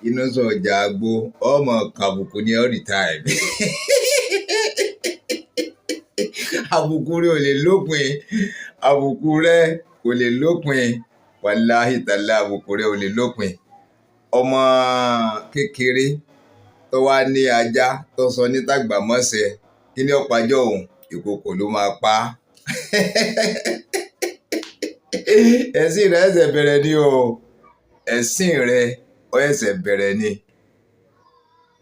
Inú sọ̀jà àgbo ọmọ kàbùkù ní all the time. Àbùkù rẹ ò lè lópin, àbùkù rẹ kò lè lópin, wàláhì tàlá àbùkù rẹ ò lè lópin. Ọmọ kékeré tó wá ní ajá tó sọ ní tàgbàmọ́sẹ̀ kí ni ọ̀pájọ́ òun ìkòkò ló máa pa á. Ẹ̀sìn rẹ̀ ẹ̀sẹ̀ bẹ̀rẹ̀ ni o, ẹ̀sìn rẹ̀ ó ẹ̀sẹ̀ bẹ̀rẹ̀ ni,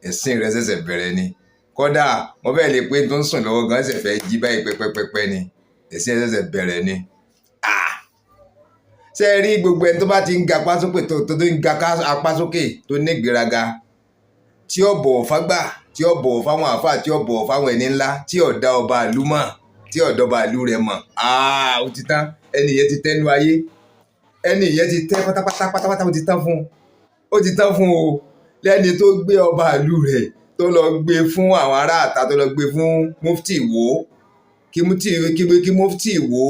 ẹ̀sìn rẹ̀ ẹ̀sẹ̀ bẹ̀rẹ̀ ni. Kódà mo fẹ́ lè pé tó ń sùn lọ́wọ́ gan ẹ̀sẹ̀ fẹ́ jí báyìí pẹ́pẹ́pẹ́pẹ́ ni, ẹ̀sìn rẹ̀ ẹ̀sẹ̀ bẹ̀rẹ̀ ni. Ṣé ẹ rí gbogbo ẹni tó bá ti ń ga apá sókè tó ń ga apá sókè tó ní ìgbéraga, tí ó bọ̀wọ̀ fágbà, tí ó bọ̀wọ̀ fáwọn àáfàá, tí ó bọ̀wọ̀ fáwọn ẹni ńlá, tí ó dá ọba ìlú mọ̀, tí ó dá ọba ìlú rẹ̀ mọ̀, ó ti tán. Ẹni yẹn ti tẹ́nu ayé, ẹni yẹn ti tẹ́ pátápátá, ó ti tán fún un, ó ti tán fún o. Lẹ́ni tó gbé ọba ìlú rẹ̀ tó lọ gbé fún àwọn ará àta, tó lọ gbé fún mufti Ìwó, kí mufti Ìwó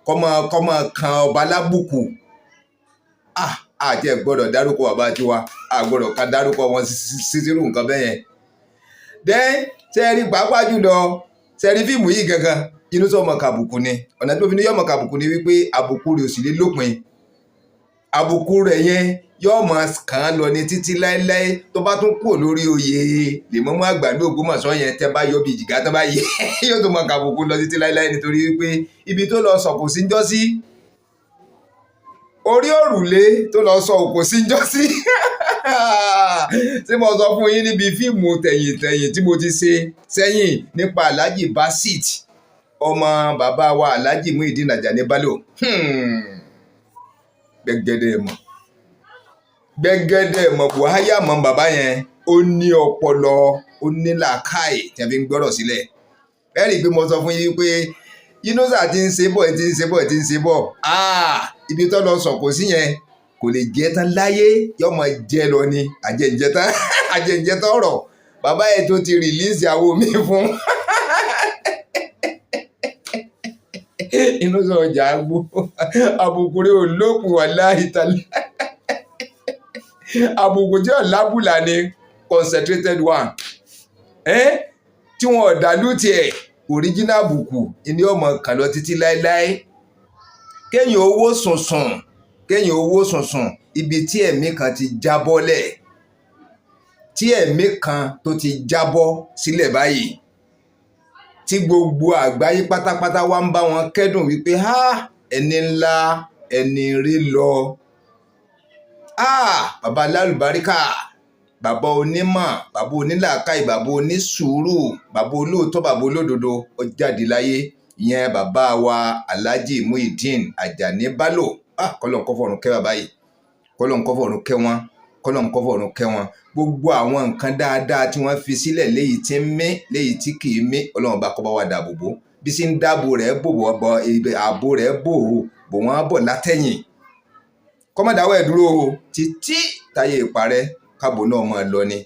kọ́mọ kan ọba lábùkù. Àti ẹ̀ gbọ́dọ̀ dárúkọ bàbá tiwa, àgbọ́dọ̀ ká dárúkọ wọn sírú nǹkan bẹ́ẹ̀ yẹn. Then sẹ́ẹ̀rí pàápàá jùlọ sẹ́ẹ̀rí fíìmù yìí gangan inú sọmọ kàbùkù ni. Ọ̀nà tí mo fi ní yọmọ kàbùkù ni wípé àbùkù rẹ̀ ò sì lè lópin. Àbùkù rẹ̀ yẹn yóò máa kàn án lọ ní títí láéláé. Tó bá tún kúrò lórí oyè lèmọ́mú àgbà ní Ògbómọ̀ṣọ́ yẹn, tẹ́ bá yọ bí ìjìgá tán bá yẹ yóò tó máa kàbùkù lọ títí láéláé, nítorí wípé ibi tó lọ sọ̀kò sí ń jọ́ sí, orí òrùlé tó lọ sọ òkò sí ń jọ́ sí. Tí mo sọ fún yín níbi fíìmù tẹ̀yìn tí mo ti ṣe sẹ́yìn nípa Alhaji Basit, ọmọ bàbá wa Alhaji Muideen Ajani Bello. Gbẹ̀gẹ̀dẹ̀ mọ̀ buhaya mọ̀ bàbá yẹn, ó ní ọpọlọ, ó ní làákàyè tí a fi ń gbọ́rọ̀ sílẹ̀. Ẹ rí i pé mo sọ fún yín pé Yunusa ti ń ṣe bọ̀, ibi tó lọ sọ̀kò sí yẹn kò lè jẹ́ tán láyé, yóò máa jẹ́ lọ ni, àjẹǹjẹ tán ọ̀rọ̀. Bàbá yẹn tó ti rìlíìsì àwo mi fún. Inú sọ̀jà àgbo àbùkù rẹ̀ ò lópin, wàláhì tàlá. Àbùkù tí ò lábùlà ni concentrated one, tí wọn ò dàlú tiẹ̀ original àbùkù ni ọmọ kan lọ títí láéláé. Kéèyàn owó sùnsùn ibi tí ẹ̀mí kan ti jábọ́lẹ̀, tí ẹ̀mí kan tó ti jábọ́ sílẹ̀ báyìí, tí gbogbo àgbáyé pátápátá wá ń bá wọn kẹ́dùn wípé ẹni ńlá ẹni rí lọ. Bàbá alálùbáríkà, bàbá onímọ̀, bàbá onílàákàyè, bàbá onísùúrù, bàbá olóòótọ́, bàbá olódodo ó jáde láyé. Ìyẹn bàbá wa Alhaji Muideen Ajani Bello. Kọ́lọ́n kó fọ̀run kẹ́ bàbá yìí, kọ́lọ́n kó fọ̀run kẹ́ wọn, kọ́lọ́n kó fọ̀run kẹ́ wọn. Gbogbo àwọn nǹkan dáadáa tí wọ́n fi sílẹ̀ léyìí tí ń mí, léyìí tí kì í mí, Ọlọ́run bá kó bá wa dáàbò bò. Bí sí ń dáàbò rẹ̀ bò ààbò rẹ̀ bò wọ́n bọ̀ látẹ̀yìn. Kọ́mọ̀dáwọ̀ ẹ̀ dúró títí táyé ìparẹ́, káàbò náà máa lọ ni.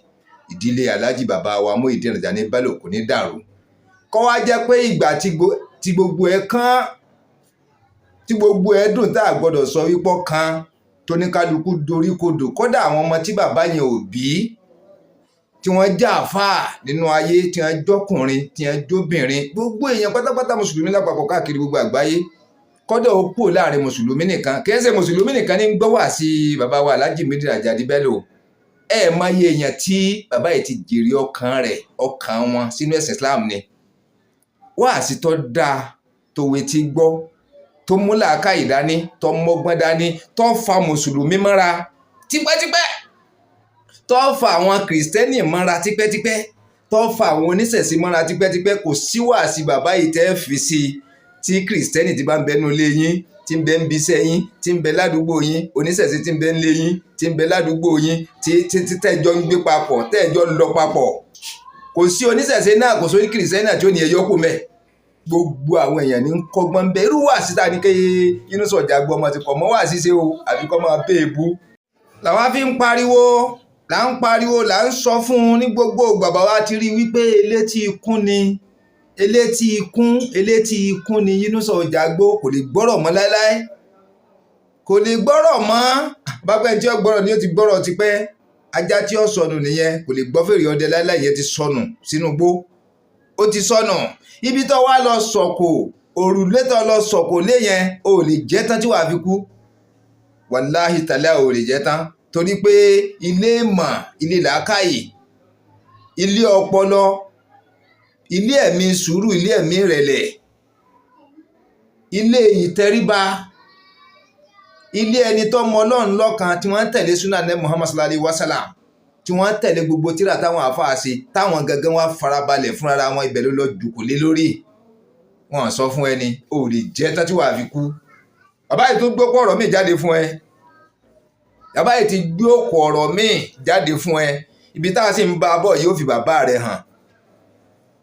Ìdílé Alhaji bàbá wa Muideen Ajani Bello kò ní dàrú. Kọ́ wá jẹ́ pé ìgbà tí gbogbo ẹ̀ kán, tí gbogbo ẹ̀ dùn tá a gbọ́dọ̀ sọ wípọ́ kan, tó ní kálukú dorí kodò. Kódà àwọn ọmọ tí bàbá yẹn ò bí, tí wọ́n já àfáà nínú ayé, tí wọ́n jọ́kùnrin, tí wọ́n jóbìnrin, gbogbo èèyàn pátápátá mùsùlùmí lápapọ̀ káàkiri gbogbo àgbáyé. Kódà ó kúrò láàrin mùsùlùmí nìkan, kì í ṣe mùsùlùmí nìkan ní gbọ́ wá sí bàbá wa Alhaji Muideen Ajani Bello. Máa yẹ èèyàn tí bàbá yìí ti jèrè ọkàn wọn sínú ẹ̀sìn Islam ni. Wáàsí tó dáa, tó wetí gbọ́, tó mú làákàyè dání, tó mọ́gbọ́n dání, tó fa mùsùlùmí mọ́ra tipẹ́tipẹ́, tó fa àwọn kìrìsìtẹ́nì mọ́ra tipẹ́tipẹ́, tó fa àwọn oníṣẹ̀ṣe mọ́ra tipẹ́tipẹ́. Kò sí wáàsí bàbá yìí tẹ́ fi sí tí kìrìsìtẹ́nì ti bá ń bẹnu ilé yín, tí ń bẹ ń bisẹ́ yín, tí ń bẹ ládùúgbò yín, oníṣẹ̀ṣe tí ń bẹ ń lé yín, tí ń bẹ ládùúgbò yín, tí tẹ́jọ́ ń gbé papọ̀, tẹ́jọ́ ń lọ papọ̀. Kò sí oníṣẹ̀ṣe náà, kò sí kìrìsìtẹ́nì náà tí ó ní ẹyọ kù mẹ́. Gbogbo àwọn èèyàn ní ń kọ́gbọ́n bẹ́ẹ̀. Irú wàásí ta ni kéye Yunusa ọ̀jà gbọ́ ọmọ ti kọ̀ mọ́ wàásí ṣe o, àbí kọ́ máa bẹ́ èbú. Làwọn fi ń pariwo, là ń sọ fún un ní gbogbo bàbá wa ti rí wípé elétí ikún ni Yunusa ọ̀jà gbọ́, kò lè gbọ́rọ̀ mọ́ láéláé, kò lè gbọ́rọ̀ mọ́. bá pẹ́ tí ó gbọ́rọ̀ ni ó ti gbọ́rọ̀ tipẹ́ ajá tí ó sọnù nìyẹn kò lè gbọ́ fèrè ọdẹ láíláí yẹn ti sọnù sínú igbó ó ti sọnù ibi tó wá lọ sọ̀kò òrùlé tó lọ sọ̀kò lé yẹn ò lè jẹ́ tán tí wàá fi kú wàláhì tàlẹ́ ò lè jẹ́ tán torí pé ilé ìmọ̀ ilé làákàyè ilé ọpọlọ ilé ẹ̀mí sùúrù ilé ẹ̀mí ìrẹ̀lẹ̀ ilé ìtẹríba ilé ẹni tó mọ Ọlọ́run lọ́kan tí wọ́n ń tẹ̀lé súnà ní Muhammad sallallahu alaihi wasallam tí wọ́n ń tẹ̀lé gbogbo tírà táwọn àfáà ṣe táwọn gangan wá farabalẹ̀ fúnra wọn ibẹ̀ ló lọ jùkò lé lórí wọn sọ fún ẹni ò lè jẹ́ tán tí wàá fi kú bàbá yìí tó gbókò ọ̀rọ̀ míì jáde fún ẹ bàbá yìí ti gbókò ọ̀rọ̀ míì jáde fún ẹ ibi tá a sì ń bá a bọ̀ yóò fi bàbá rẹ̀ hàn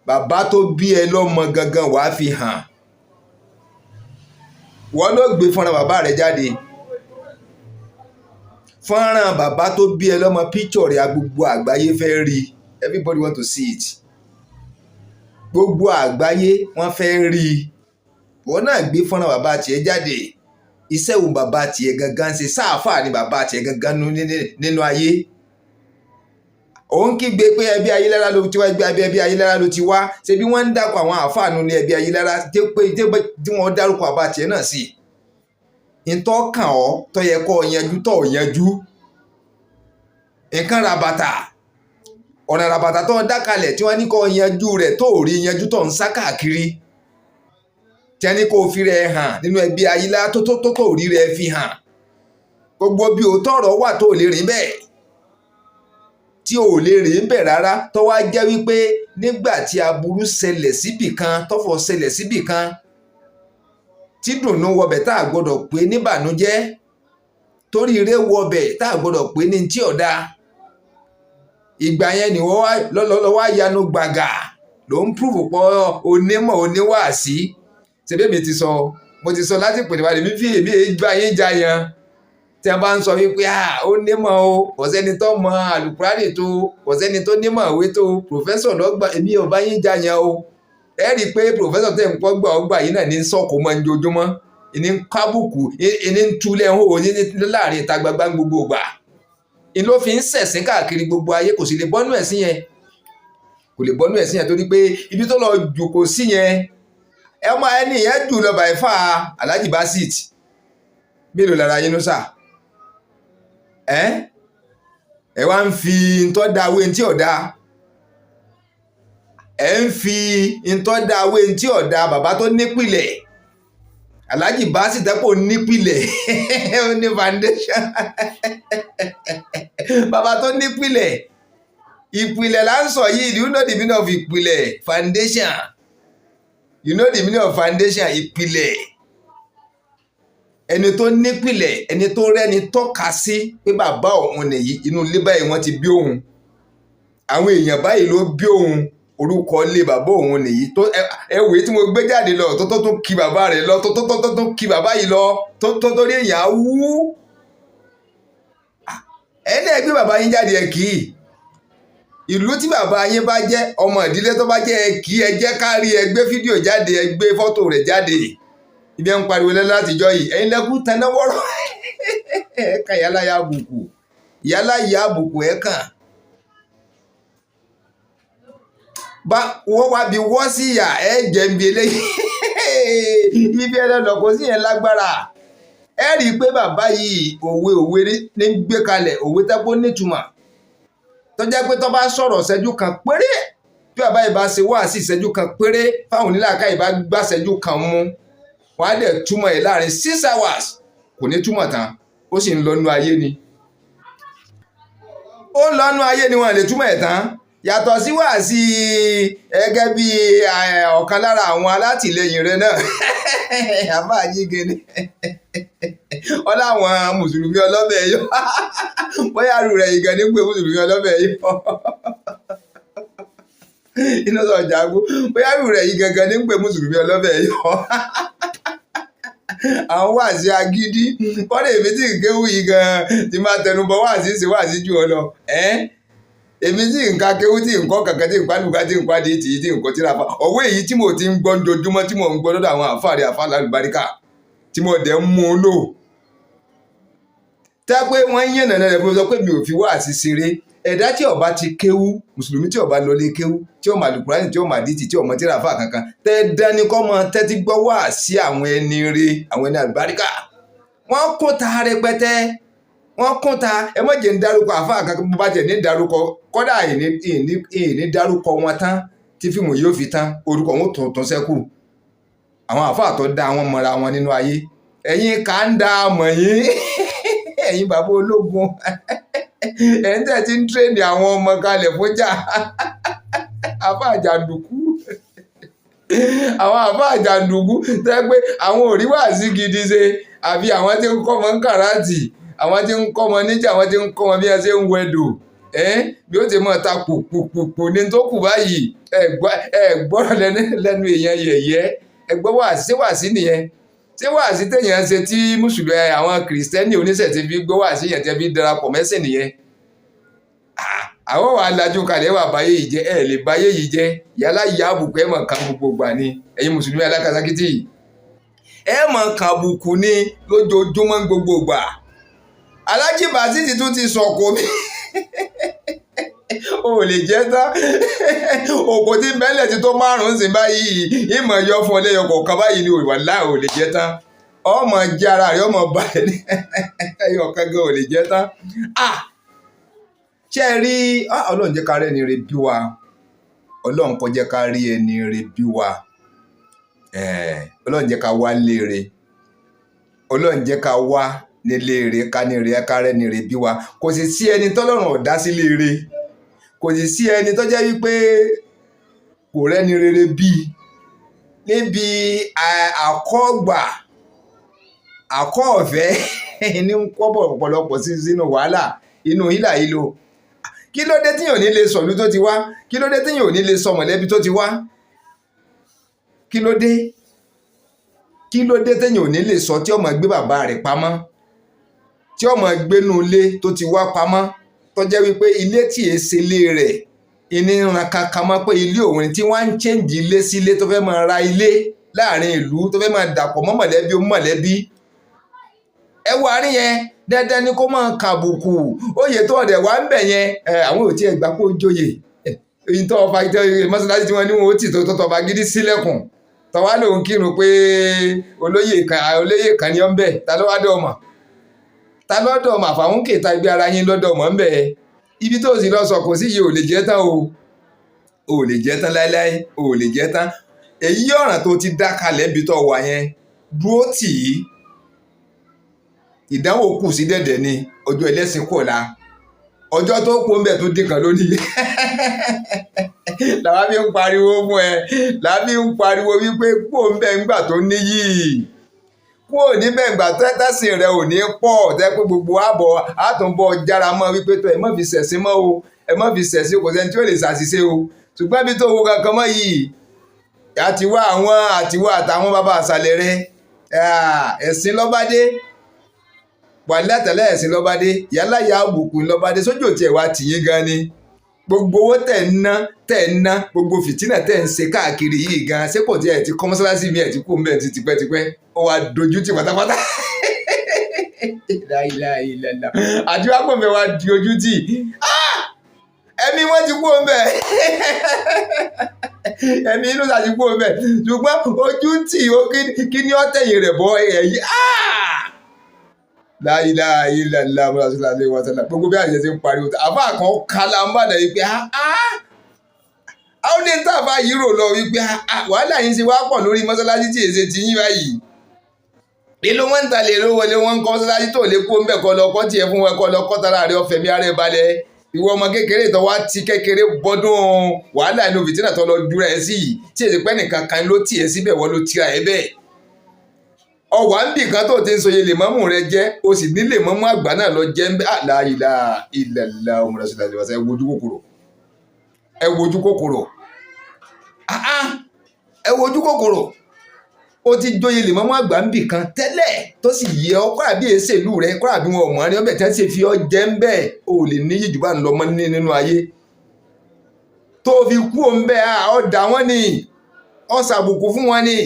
bàbá tó bí ẹ lọ́mọ gangan wàá fi hàn wọ́n ló gbé fúnra bàbá rẹ̀ jáde fọ́nrán bàbá tó bí ẹ lọ́mọ píkṣọ̀ rẹ̀ gbogbo àgbáyé fẹ́ rí everybody want to see it gbogbo àgbáyé wọ́n fẹ́ rí wọ́n náà gbé fọ́nrán bàbá tiẹ̀ jáde iṣẹ́ wo bàbá tiẹ̀ gangan ṣe sáàfà ni bàbá tiẹ̀ gangan nínú ayé òun kígbe pé ẹbí Ayélára ló ti wá ẹbí Ayélára ló ti wá ṣe bí wọ́n ń dákọ̀ àwọn àfáànù ní ẹbí Ayélára tí wọ́n dárúkọ bàbá tiẹ̀ náà sí ìtọ́kàn ọ́ tó yẹ kó yanjú tó yanjú nǹkan rabata ọ̀nà rabata tó ń dákalẹ̀ tí wọ́n ní kó yanjú rẹ̀ tó rí yanjú tó ń sá káàkiri tí wọ́n ní kó fi rẹ̀ hàn nínú ẹbí Ayélára tó rí rẹ̀ fi hàn gbogbo bí òótọ́ ọ̀rọ̀ wà tó lè rìn bẹ́ẹ̀ tí ò lè rìn bẹ́ẹ̀ rárá tó wá jẹ́ wípé nígbà tí aburú ṣẹlẹ̀ síbì kan tọ́fọ̀ ṣẹlẹ̀ síbì kan tí dùnnú wọbẹ̀ tá a gbọ́dọ̀ pé níbànújẹ́ torí ire wọbẹ̀ tá a gbọ́dọ̀ pé ní tí ọ̀dà ìgbà yẹn ni wọ́n lọ́wọ́ yanu gbàgà ló ń púrùfù pọ̀ onímọ̀ oníwàásí ṣebí mi ti sọ mo ti sọ láti pè nípa èmi fi èmi gbà yín já yan tí a bá ń sọ wípé ó nímọ̀ o kò sẹ́ni tó mọ àlùkùránì tó kò sẹ́ni tó nímọ̀ ìwé tó pòfẹ́sọ̀ lọ́gbà èmi ò bá yín já yan o ẹ rí i pé pòfẹ́sọ̀ tẹ̀ ń pọ́ gbà ọgbà yìí náà ní sọ́kò mọ́ ní ojoojúmọ́ ìní ń kábùkù ìní ń túlẹ̀ ń hò ní láàrin ìta gbangba gbogbo gbà ìní ló fi ń ṣẹ̀sìn káàkiri gbogbo ayé kò sì lè bọ́nú ẹ̀sìn yẹn kò lè bọ́nú ẹ̀sìn yẹn torí pé ibi tó lọ jòkó sí yẹn ọmọ ẹni yẹn jù lọ bàí fà Alhaji Basit mélòó lára yín ló sà ẹ wá ń fi ntọ́ da awé ntí ọ̀dà ẹ ń fi ntọ́ da awé ntí ọ̀dà bàbá tó nípìlẹ̀ Alhaji Basit dẹ́pọ̀ nípìlẹ̀ ó ní foundation bàbá tó nípìlẹ̀ ìpìlẹ̀ là ń sọ yìí do you know the meaning of ìpìlẹ̀ foundation you know the meaning of foundation ìpìlẹ̀ ẹni tó nípìlẹ̀ ẹni tó rẹ́ni tọ́ka sí pé bàbá òun nìyí inú ilé báyìí wọ́n ti bí òun àwọn èèyàn báyìí ló bí òun orúkọ ilé bàbá òun nìyí tó ẹwé tí mo gbé jáde lọ tó kí bàbá rẹ̀ lọ tó kí bàbá yìí lọ tó rí èèyàn wú ẹni ẹgbẹ́ bàbá yín jáde ẹ kì í ìlú tí bàbá yín bá jẹ́ ọmọ ìdílé tó bá jẹ́ ẹ kì í ẹ jẹ́ kárí ẹ gbé fídíò jáde ẹ gbé fọ́tò rẹ̀ jáde ibi ń pariwo lẹ́nu látijọ́ yìí ẹ̀yin lẹ́kùn tẹ́ná wọ́rọ̀ ẹ̀ka yálà ya àbùkù ẹ̀ka wọ́n wá bí wọ́n sí ìyà ẹ̀ jẹ́ ń bi eléyìí ibi ẹ̀rọ lọ kò sí yẹn lágbára ẹ rí i pé bàbá yìí òwe ní gbé kalẹ̀ òwe tẹ́pọ̀ nítumọ̀ tó jẹ́ pé tó bá sọ̀rọ̀ ṣẹ́jú kan péré bí bàbá yìí bá ṣe wá sí ìṣẹ́jú kan péré fáwọn onílàákà yìí bá gbá ṣẹ́jú kan mú wọ́n á dẹ̀ túmọ̀ ẹ̀ láàrin 6 hours kò ní túmọ̀ tán ó sì ń lọ́nu ayé ni wọ́n lè túmọ̀ ẹ̀ tán yàtọ̀ sí wàásí gẹ́gẹ́ bí ọ̀kan lára àwọn alátìlẹyìn rẹ̀ náà àbá àjígene ọláwọn mùsùlùmí ọlọ́bẹ̀ yọ bóyá rú rẹ̀ ìgàn ní pé mùsùlùmí ọlọ́bẹ̀ yọ iná sọ jàgbó bóyá rú rẹ̀ ìgàn ní pé mùsùlùmí ọlọ́bẹ̀ yọ àwọn wàásí agídí wọ́n lè fi tí ìkéwù yìí gan ti máa tẹnubọ wàásí ṣe wàásí jù ọ lọ èmi tí nǹkan kéwú tí nǹkan kankan tí nǹkan lùkà tí nǹkan dé tì í tí nǹkan tí ra fa ọwọ́ èyí tí mo ti ń gbọ́ ojoojúmọ́ tí mo ń gbọ́ lọ́dọ̀ àwọn àfáàrí àfáàlà àlùbáríkà tí mo dẹ̀ ń mú un lò tẹ́ pé wọ́n ń yànnà rẹ̀ fún mi sọ pé mi ò fi wáàsí ṣeré ẹ̀dá tí ó bá ti kéwú mùsùlùmí tí ó bá lọlé kéwú tí ó máa lùkùránì tí ó máa dìtì tí ó mọ tíra fà kankan tẹ́ẹ̀dán ni kọ́ mọ tẹ́tí gbọ́ wáàsí àwọn ẹni rere àwọn ẹni àlùbáríkà wọ́n kún ta rẹpẹtẹ wọ́n kún ta ẹ má jẹ́ ń dárúkọ àfà kankan bó bá jẹ́ ní dárúkọ kọ́dà ìní dárúkọ wọn tán tí fíìmù yóò fi tán orúkọ wọn tuntun sẹ́kù àwọn àfà tó dá wọn mọ́ra wọn nínú ayé ẹ̀yin kà ń dá mọ̀ yín ẹ̀yin bàbá ológun ẹ̀yin tẹ̀ ti ń tírèèdì àwọn ọmọ kalẹ̀ fúnjà àfà àjàǹdùkú àwọn àfà àjàǹdùkú tẹ́ pé àwọn ò rí wàásí gidi ṣe àbí àwọn tí ń kọ́ ọmọ ń kàràtì àwọn tí ń kọ́ ọmọ níjà àwọn tí ń kọ́ ọmọ bí wọ́n ṣe ń wẹ̀dò bí ó ti mọ̀ ta pùpùpù ní tó kù báyìí ẹ gbọ́rọ̀ lẹ́nu èèyàn yẹ̀yẹ́ ẹ gbọ́ wàásí nìyẹn ṣé wàásí téèyàn ṣe tí mùsùlùmí àwọn kìrìsìtẹ́nì oníṣẹ̀ ti fi gbọ́ wàásí yẹn tẹ́ fi darapọ̀ mẹ́sìn nìyẹn àwọn wà lajú kalẹ̀ wà báyé yìí jẹ́ ẹ̀ lè báyé yìí jẹ́ yálà ìyá àbùkù ẹ̀ mọ̀ kan gbogbo gbà ni ẹ̀yin mùsùlùmí alákatakítì ẹ̀ mọ̀ kan àbùkù ni lójoojúmọ́ gbogbo gbà Alhaji Basit tún ti sọ̀kò mi o lè jẹ́ tán òkò tí bẹ́lẹ̀ ti tó márùn-ún sí báyìí ìmọ̀ yọ fún ọ lẹ́yọ kọ̀ọ̀kan báyìí ni wàláhì ò lè jẹ́ tán ọmọ jẹ́ ara rẹ̀ ọmọ balẹ̀ ní ẹyọ kankan ò lè jẹ́ tán ṣe rí ọlọ́run jẹ́ ká rí ẹni rẹ̀ bí wa ọlọ́run kò jẹ́ ká rí ẹni rẹ̀ bí wa ọlọ́run jẹ́ ká wá léèrè ọlọ́run jẹ́ ká wá nílé rẹ̀ ká ní rẹ̀ ká rẹ́ni rẹ̀ bí wa kò sì sí ẹni tọ́lọ́run ọ̀dá sí léèrè kò sì sí ẹni tó jẹ́ wípé kò rẹ́ni rere bí níbi àkọ́gbà àkọ́ọ̀fẹ́ ní ń kọ́bọ̀ ọ̀pọ̀lọpọ̀ sínú wàhálà inú hílà ìlò kí ló dé tíyàn ò ní lè sọ̀lú tó ti wá kí ló dé tíyàn ò ní lè sọ mọ̀lẹ́bí tó ti wá kí ló dé tíyàn ò ní lè sọ tí ọmọ gbé bàbá rẹ̀ pamọ́ tí ọmọ gbénú ilé tó ti wá pamọ́ tó jẹ́ wípé ilé tí è ṣe ilé rẹ̀ ìní ran kankan mọ́ pé ilé òun tí wọ́n ń chẹ́ǹjì ilé sí ilé tó fẹ́ máa ra ilé láàrin ìlú tó fẹ́ máa dàpọ̀ mọ́ mọ̀lẹ́bí ó mọ̀lẹ́bí ẹ wà rí yẹn dandan ni kó máa kàbùkù oyè tó ọ̀dẹ̀ wá ń bẹ̀ yẹn àwọn ò tí ẹ gbà kó joyè èyí tó ọba mọ́sálásí tí wọ́n ní wọn ó tì tó tọba gidi sílẹ̀kùn tọ́wá lòun kírun pé olóyè kan ni ó ń bẹ̀ ta ló wá dọ̀ ọmọ ta lọ́dọ̀ ọmọ àfàwọn kèta ibi ara yín lọ́dọ̀ ọmọ ń bẹ̀ ibi tó sì lọ sọ kò sí yìí ò lè jẹ́ tán ò lè jẹ́ tán láéláé ò lè jẹ́ tán èyí ọ̀ràn tó ti dá kalẹ̀ ibi tó wà yẹn dúró tì í ìdánwò kù sí dẹ̀dẹ̀ ni ọjọ́ ẹlẹ́sìn kò la ọjọ́ tó kó ń bẹ̀ tó dín kan lónìí làwọn fi ń pariwo fún ẹ làwọn fi ń pariwo wípé kó ń bẹ̀ ńgbà tó níyì kó níbẹ̀ ńgbà tẹ́tẹ́sìn rẹ ò ní pọ̀ tẹ́ pé gbogbo àbọ̀ àtúnbọ̀ jára mọ́ wípé tó ẹ má fi ṣẹ̀sìn mọ́ o ẹ má fi ṣẹ̀sìn kò sẹ́ni tí ó lè ṣàṣìṣe o ṣùgbọ́n bí tó wo kankan mọ́ yìí àtiwá àtàwọn bàbá àṣàlẹ̀ rẹ ẹ̀sìn lọ́bádé wà látàlẹ́ ẹ̀sìn lọ́bádé yálà ya àbùkù lọ́bádé sójú òtí ẹ̀ wá tìyín gan ni gbogbo owó tẹ̀ ń ná gbogbo fìtínà tẹ̀ ń ṣe káàkiri yìí gan ṣé kò tí ẹ̀ ti kọ́ mọ́sálásí mi ẹ̀ ti kú mbẹ́ ti tipẹ́tipẹ́ ó wá dojú tì pátápátá àti wá pọ̀ mẹ́ wá di ojú tì ẹ̀mí wọ́n ti kú mbẹ́ ẹ̀mí inú ta ti kú mbẹ́ ṣùgbọ́n ojú tì kí ni ó tẹ̀yìn rẹ̀ bọ́ ẹ̀yìn láìláìlàlá mọ́sálásí wọ́sálà gbogbo bí àṣẹ ti ń pariwo àbá kan kala ń bàdà wípé àwọn ní tàbá yìí rò lọ wípé wàhálà yìí ṣe wá pọ̀ lórí mọ́sálásí tí èsè ti yín báyìí èlò wọn ń ta lè ló wọlé wọn ń kọ́ mọ́sálásí tó lè kó ń bẹ̀ kọ́ lọ kọ́ tiẹ̀ fún wọn kọ́ lọ kọ́ tara rẹ ọ̀fẹ́ mi ara ẹ̀ balẹ̀ ìwọ ọmọ kékeré tó wá ti kékeré bọ́dún wàhálà inú fìtínà tó lọ dúró ẹ sí yìí tí èsì pẹ́ nìkan kan ló tiẹ̀ síbẹ̀ wọ́n ló tira ẹ bẹ́ẹ̀ ọwà ń bì kan tó ti ń soye lèmọ́mù rẹ jẹ́ o sì ní lèmọ́mù àgbà náà lọ jẹ́ ń bẹ́ àlàyé ìlàlá ọmọdé sílẹ̀ àti ẹ wojú kòkòrò ẹ wojú kòkòrò o ti joyè lèmọ́mù àgbà ń bì kan tẹ́lẹ̀ tó sì yẹ ọ kọ́ra bí èsè ìlú rẹ kọ́ra bí wọn ò mọ̀ ní ọbẹ̀ tẹ́ ṣe fi ọ jẹ́ ń bẹ́ẹ̀ o lè ní yíjú bá ń lọ mọ́ nínú ayé tó fi kú òun bẹ́ẹ̀ ọ̀dà wọn ni ọ̀sàbùkù fún wọn ni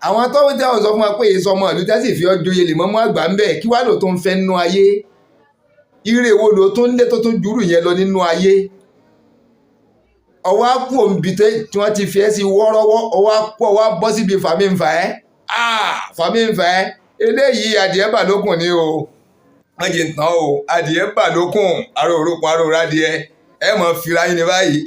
àwọn tó ń tẹ́ ọ̀sọ́ fún wa pé èso ọmọ ìlú tẹ́sí fi ọjọ́ yẹlẹ̀ mọ́mọ́ àgbà ń bẹ̀ kí wàá lò tó ń fẹ́ nínú ayé ire wo ló tún lé tó tún jùrù yẹn lọ nínú ayé ọwọ́ á kú òǹbí tí wọ́n ti fi ẹ́ sí wọ́ọ́rọ́wọ́ ọwọ́ á kú ọwọ́ á bọ́ síbi fàmíǹfà ẹ́ fàmíǹfà ẹ́ eléyìí adìẹ bà lókun ni o wọ́n jì ń tán o adìẹ bà lókun aró òrukùn aró rádìẹ ẹ mọ̀ fira yín ni báyìí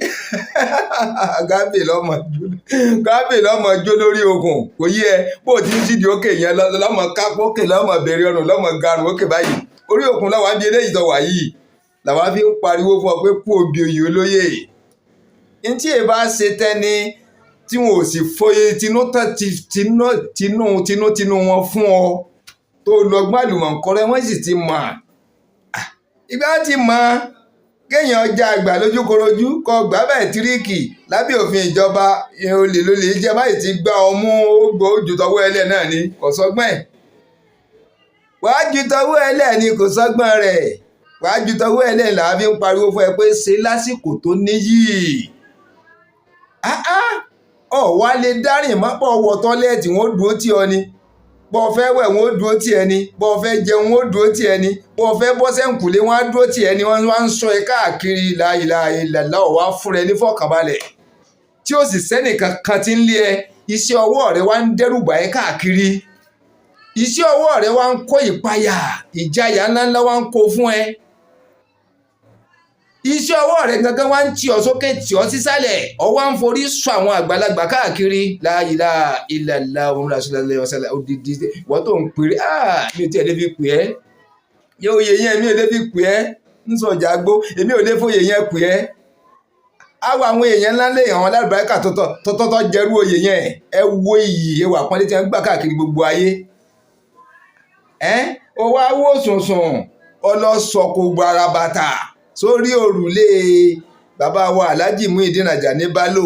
gábè lọ́mọ jó lórí okùn kò yí ẹ bó ti ń sídìí òkè yẹn lọ́mọ kápó òkè lọ́mọ bẹ̀rẹ̀ ọ̀run lọ́mọ garùn òkè báyìí orí òkun lọ́wọ́ á bí eléyìí tó wà yìí làwọn fi ń pariwo fún ọ pé kú òbí oyè olóyè ntí ẹ bá ṣe tẹ́ni tí wọn ò sì fọyé tinú wọn fún ọ tó lọ́gbọ́n àlùmọ̀ǹkọ́rẹ́ wọ́n sì ti mọ̀ ìgbà tí mọ̀ kéèyàn ọjà àgbà lójúkorojú kọ gbà bẹ́ẹ̀ tíríkì lábẹ́ òfin ìjọba olè lólè jẹ́ báyìí ti gbá ọmú ògbó ojú tọwọ́ ẹlẹ́ náà ni kò sọ́gbọ́n ẹ̀ wàá ju tọwọ́ ẹlẹ́ ni kò sọ́gbọ́n rẹ̀ wàá ju tọwọ́ ẹlẹ́ làá fi ń pariwo fún ẹ pé ṣe lásìkò tó níyì ọ wá lè dárìn má pọ̀ wọ tọ́lẹ́ẹ̀tì wọn ó dúró tì ọ ni bọ́ fẹ́ wẹ̀ wọn ó dúró tì ẹ ni bọ́ fẹ́ jẹun wọn ó dúró tì ẹ ni bọ́ fẹ́ bọ́ sẹ́ǹkùlé wọn á dúró tì ẹ ni wọ́n wá ń sọ ẹ káàkiri la ilaha illallah wá fún ẹ ní fọkànbalẹ̀ tí ó sì sẹ́nìkan kan ti ń lé ẹ iṣẹ́ ọwọ́ rẹ wá ń dẹ́rùbà ẹ káàkiri iṣẹ́ ọwọ́ rẹ wá ń kó ìpayà ìjayà ńláńlá wá ń kó fún ẹ iṣẹ́ ọwọ́ rẹ̀ gangan wá ń tì ọ́ sókè tì ọ́ sísàlẹ̀ ọ wá ń forí sọ àwọn àgbàlagbà káàkiri la ilaha illallah rasulullah ọ̀sẹ̀lẹ̀ odidi wọ́n tó ń pèrè mi ò tí ẹ̀ lè fi pè ẹ́ yóò yẹ yẹn mi ò lè fi pè ẹ́ ń sọ ọjà gbó èmi ò lè fòye yẹn pè ẹ́ àwọn èèyàn ńlá lè àwọn alárùbáríkà tọ́tọ́ jẹ́rú oyè yẹn ẹ wo iyì ẹwà pọ́nlé tí wọ́n gbà káàkiri gbogbo ayé ó wá wò sùnsùn ọlọ́sọ̀kò gbára bàtà sórí òrùlé bàbá wa Alhaji Muideen Ajani Bello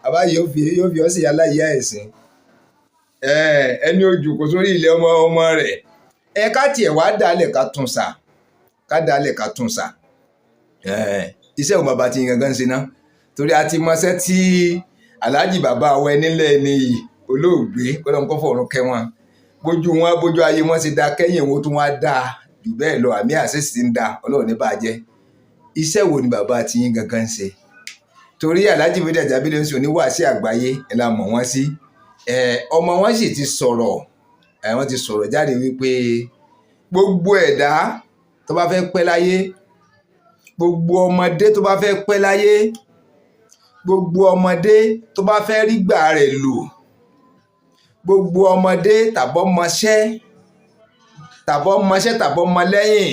bàbá yóò fi ọ́ sí aláìyá ẹ̀sìn ẹni ojú kò sórí ilẹ̀ ọmọ rẹ̀ ká tiẹ̀ wá dálẹ̀ ká tún sà iṣẹ́ òun bàbá ti gangan ṣe ná torí a ti mọṣẹ́ tí Alhaji bàbá wa nílẹ̀ ní olóògbé kọ́lọ́nkọ́ fọ̀run kẹ́ wọn bójú ayé wọn ti da kẹ́yìn wọn tún wá dáa jù bẹ́ẹ̀ lọ àmì àṣẹ́sì ń da ọlọ́run ní bàjẹ́ iṣẹ́ wo ni bàbá ti yín gangan ṣe torí Alhaji Muideen Ajani Bello ń sọ oníwàásí àgbáyé ẹ̀ la mọ̀ wọ́n sí ọmọ wọn sì ti sọ̀rọ̀ wọ́n ti sọ̀rọ̀ jáde wípé gbogbo ẹ̀dá tó bá fẹ́ pẹ́ láyé gbogbo ọmọdé tó bá fẹ́ pẹ́ láyé gbogbo ọmọdé tó bá fẹ́ rí gbà rẹ̀ lò gbogbo ọmọdé tàbọ̀ mọ lẹ́yìn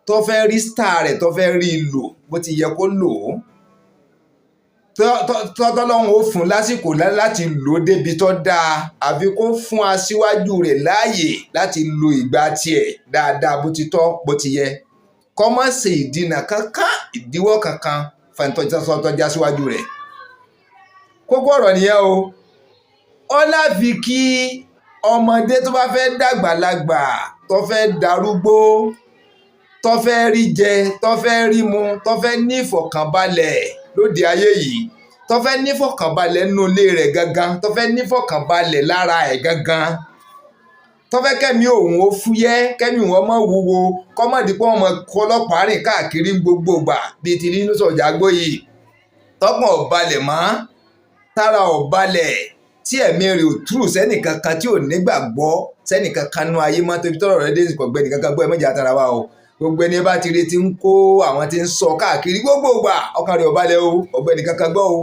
tó fẹ́ rí star rẹ̀ tó fẹ́ rí lò bó ti yẹ kó lò ó tọ́lọ́run ó fún lásìkò láti lò ó débi tó dáa àfi kó fún aṣíwájú rẹ̀ láàyè láti lo ìgbà tiẹ̀ dáadáa bó ti tọ́ bó ti yẹ kó má ṣe ìdínà kankan ìdíwọ́ kankan fẹ́ntọ́jà síwájú rẹ̀ kókó ọ̀rọ̀ nìyẹn o ó láfi kí ọmọdé tó bá fẹ́ dàgbàlagbà tó fẹ́ darúgbó tó fẹ́ rí jẹ tó fẹ́ rí mu tó fẹ́ ní ìfọ̀kànbalẹ̀ lóde ayé yìí tó fẹ́ ní ìfọ̀kànbalẹ̀ nínú ilé rẹ̀ gangan tó fẹ́ ní ìfọ̀kànbalẹ̀ lára ẹ̀ gangan tó fẹ́ kẹ́mi òun ó fúyẹ́ kẹ́mi òun ọmọ wúwo kọ́mọ̀dé pé ọmọ ọlọ́pàá rìn káàkiri gbogbo gbà bíi ti nínú sọ̀jà gbóyè tọ́gbọ̀n ọ̀balẹ̀ mọ́ tára ọ̀balẹ̀ tí ẹ̀mí rẹ̀ ò túrù sẹ́nìkankan tí ò nígbàgbọ́ sẹ́nìkankan nú ayé mọ́ tóbi tọ́rọ̀ rẹ̀ dé ìkọ̀gbẹ́ nìkankan gbọ́ ẹ mọ́jà tara wa o gbogbo ẹni bá ti rí ti ń kó àwọn tí ń sọ káàkiri gbogbo gbà ọkàn rẹ̀ ò balẹ̀ o ọgbẹ́ nìkankan gbọ́ o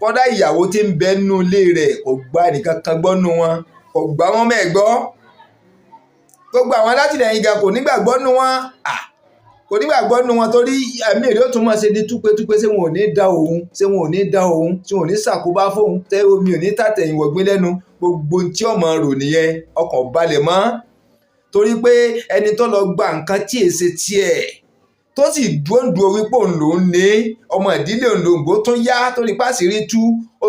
kọ́dá ìyàwó tí ń bẹ nú ilé rẹ̀ kò gbá nìkankan gbọ́ nú wọn kò gbá wọn mẹ́gbọ́ gbogbo àwọn alátìlẹyìn ga kò nígbàgbọ́ nú wọn kò nígbàgbọ́ nú wọn torí ẹ̀mí rẹ̀ ó tún máa ṣe di túpetúpe ṣé wọn ò ní dá òun ṣé wọn ò ní dá òun ṣé wọn ò ní ṣàkóbá fóun tẹ omi ò ní tàtẹ̀yìn wọ̀gbìn lẹ́nu gbogbo tí ọmọ rò nìyẹn ọkàn balẹ̀ mọ́ torí pé ẹni tó lọ gba nǹkan tí èsè tiẹ̀ tó sì dúndùn wípé òun lòún ní ọmọ ìdílé òun lòún gbó tún yá tó ní pàṣírí tú ó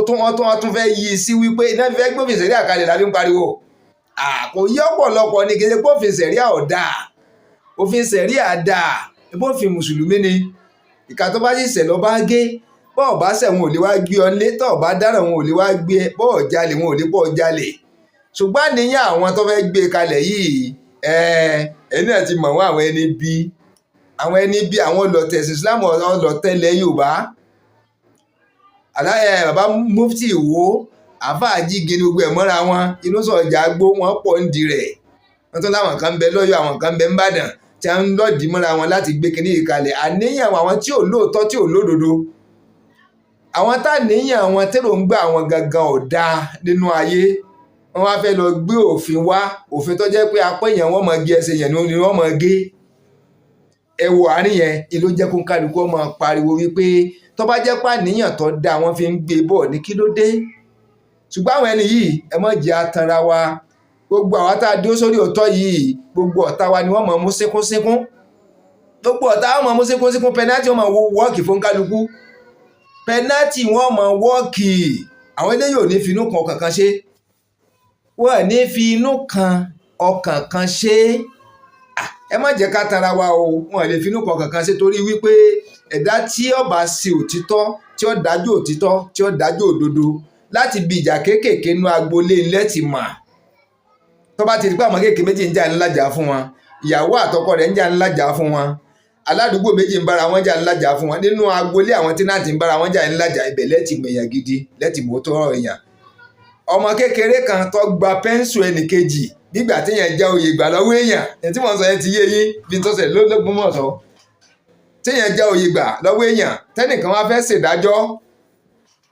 tún fẹ́ yí i sí wípé iná fífẹ́ gbófin sẹ̀rí àkàlẹ̀ lábí ń pariwo kò yí ọ̀pọ̀lọpọ̀ ní kéde gbófin sẹ̀rí àọ̀dà òfin sẹ̀rí àdà bófin mùsùlùmí ni ìka tó bá sì ṣẹ̀ lọ bá gé bọ́ọ̀ bá ṣẹ̀ wọn ò lè wá gbé ọ lé tọ́ọ̀ bá dára wọn ò lè wá gbé ẹ bọ́ọ̀ jalè wọn ò lè bọ́ọ̀ jalè ṣùgbọ́n níyàn àwọn tó fẹ́ gbé kalẹ̀ yìí ẹni náà ti mọ̀ wọ́n àwọn ẹni bí àwọn ọlọ̀tẹ̀ Islam ọlọ̀tẹ̀ ilẹ̀ Yorùbá bàbá mufti Ìwó àfáà Jíge ní gbogbo ẹ̀ mọ́ra wọn inú sọ̀jà gbó wọn pọ̀ ń di rẹ̀ wọ́n tún láwọn kan bẹ lọ́yọ̀ àwọn kan bẹ ń bàdàn tí wọ́n ń lọ́ọ̀dì mọ́ra wọn láti gbé kinní yìí kalẹ̀ àníyàn àwọn tí ò lóòótọ́ tí ò lódodo àwọn táníyàn àwọn tèròǹgbà àwọn gangan ò dáa nínú ayé wọ́n wá fẹ́ lọ gbé òfin wá òfin tó jẹ́ pé apá èèyàn wọ́n máa gé ẹsẹ̀ yẹn ni wọ́n máa gé ẹ wo àárín yẹn ìlú jẹ́ kó kálukú ọmọ pariwo wípé tó bá jẹ́ pàníyàn tó dáa wọ́n fi ń gbé bọ̀ ní kí ló dé ṣùgbọ́n àwọn ẹni yìí ẹ má jẹ́ atanra wa gbogbo àwọn tá a dúró sórí òótọ́ yìí gbogbo ọ̀tá wa ni wọ́n máa mú sínkúnsínkún gbogbo ọ̀tá wọn máa mú sínkúnsínkún pẹnátì wọn máa wọ́ọ̀kì fún kálukú pẹnátì wọn máa wọ́ọ̀kì àwọn eléyìí ò ní fi inú kan ọkàn kan ṣe wọ́n ní fi inú kan ọkàn kan ṣe ẹ má jẹ́ ká tanra wa o wọ́n lè fi inú kan ọkàn kan ṣe torí wípé ẹ̀dá tí ó bá ṣe òtítọ́ tí ó dájú òtítọ́ tí ó dájú òdodo láti bí ìjà kéékèèké nú agboolé ilẹ̀ ti mà tó bá ti rí pé àwọn kéèké méjì ń jà ńlájà fún wọn ìyàwó àtọkọ rẹ̀ ń jà ńlájà fún wọn aládùúgbò méjì ń bára wọn jà ńlájà fún wọn nínú agboolé àwọn tí náà ti ń bára wọn jà ńlájà ibẹ̀ lẹ́tì mọ èèyàn gidi lẹ́tì mọ tó rọ èèyàn ọmọ kékeré kan tó gba pẹ́ńsù ẹnìkejì nígbà tí èèyàn já oyè gbà lọ́wọ́ èèyàn èyí tí mo sọ yẹn ti yé yín bí tó ṣẹlẹ̀ l'Ógbómọ̀ṣọ́ tí èèyàn já oyè gbà lọ́wọ́ èèyàn tẹ́nìkan wá fẹ́ ṣèdájọ́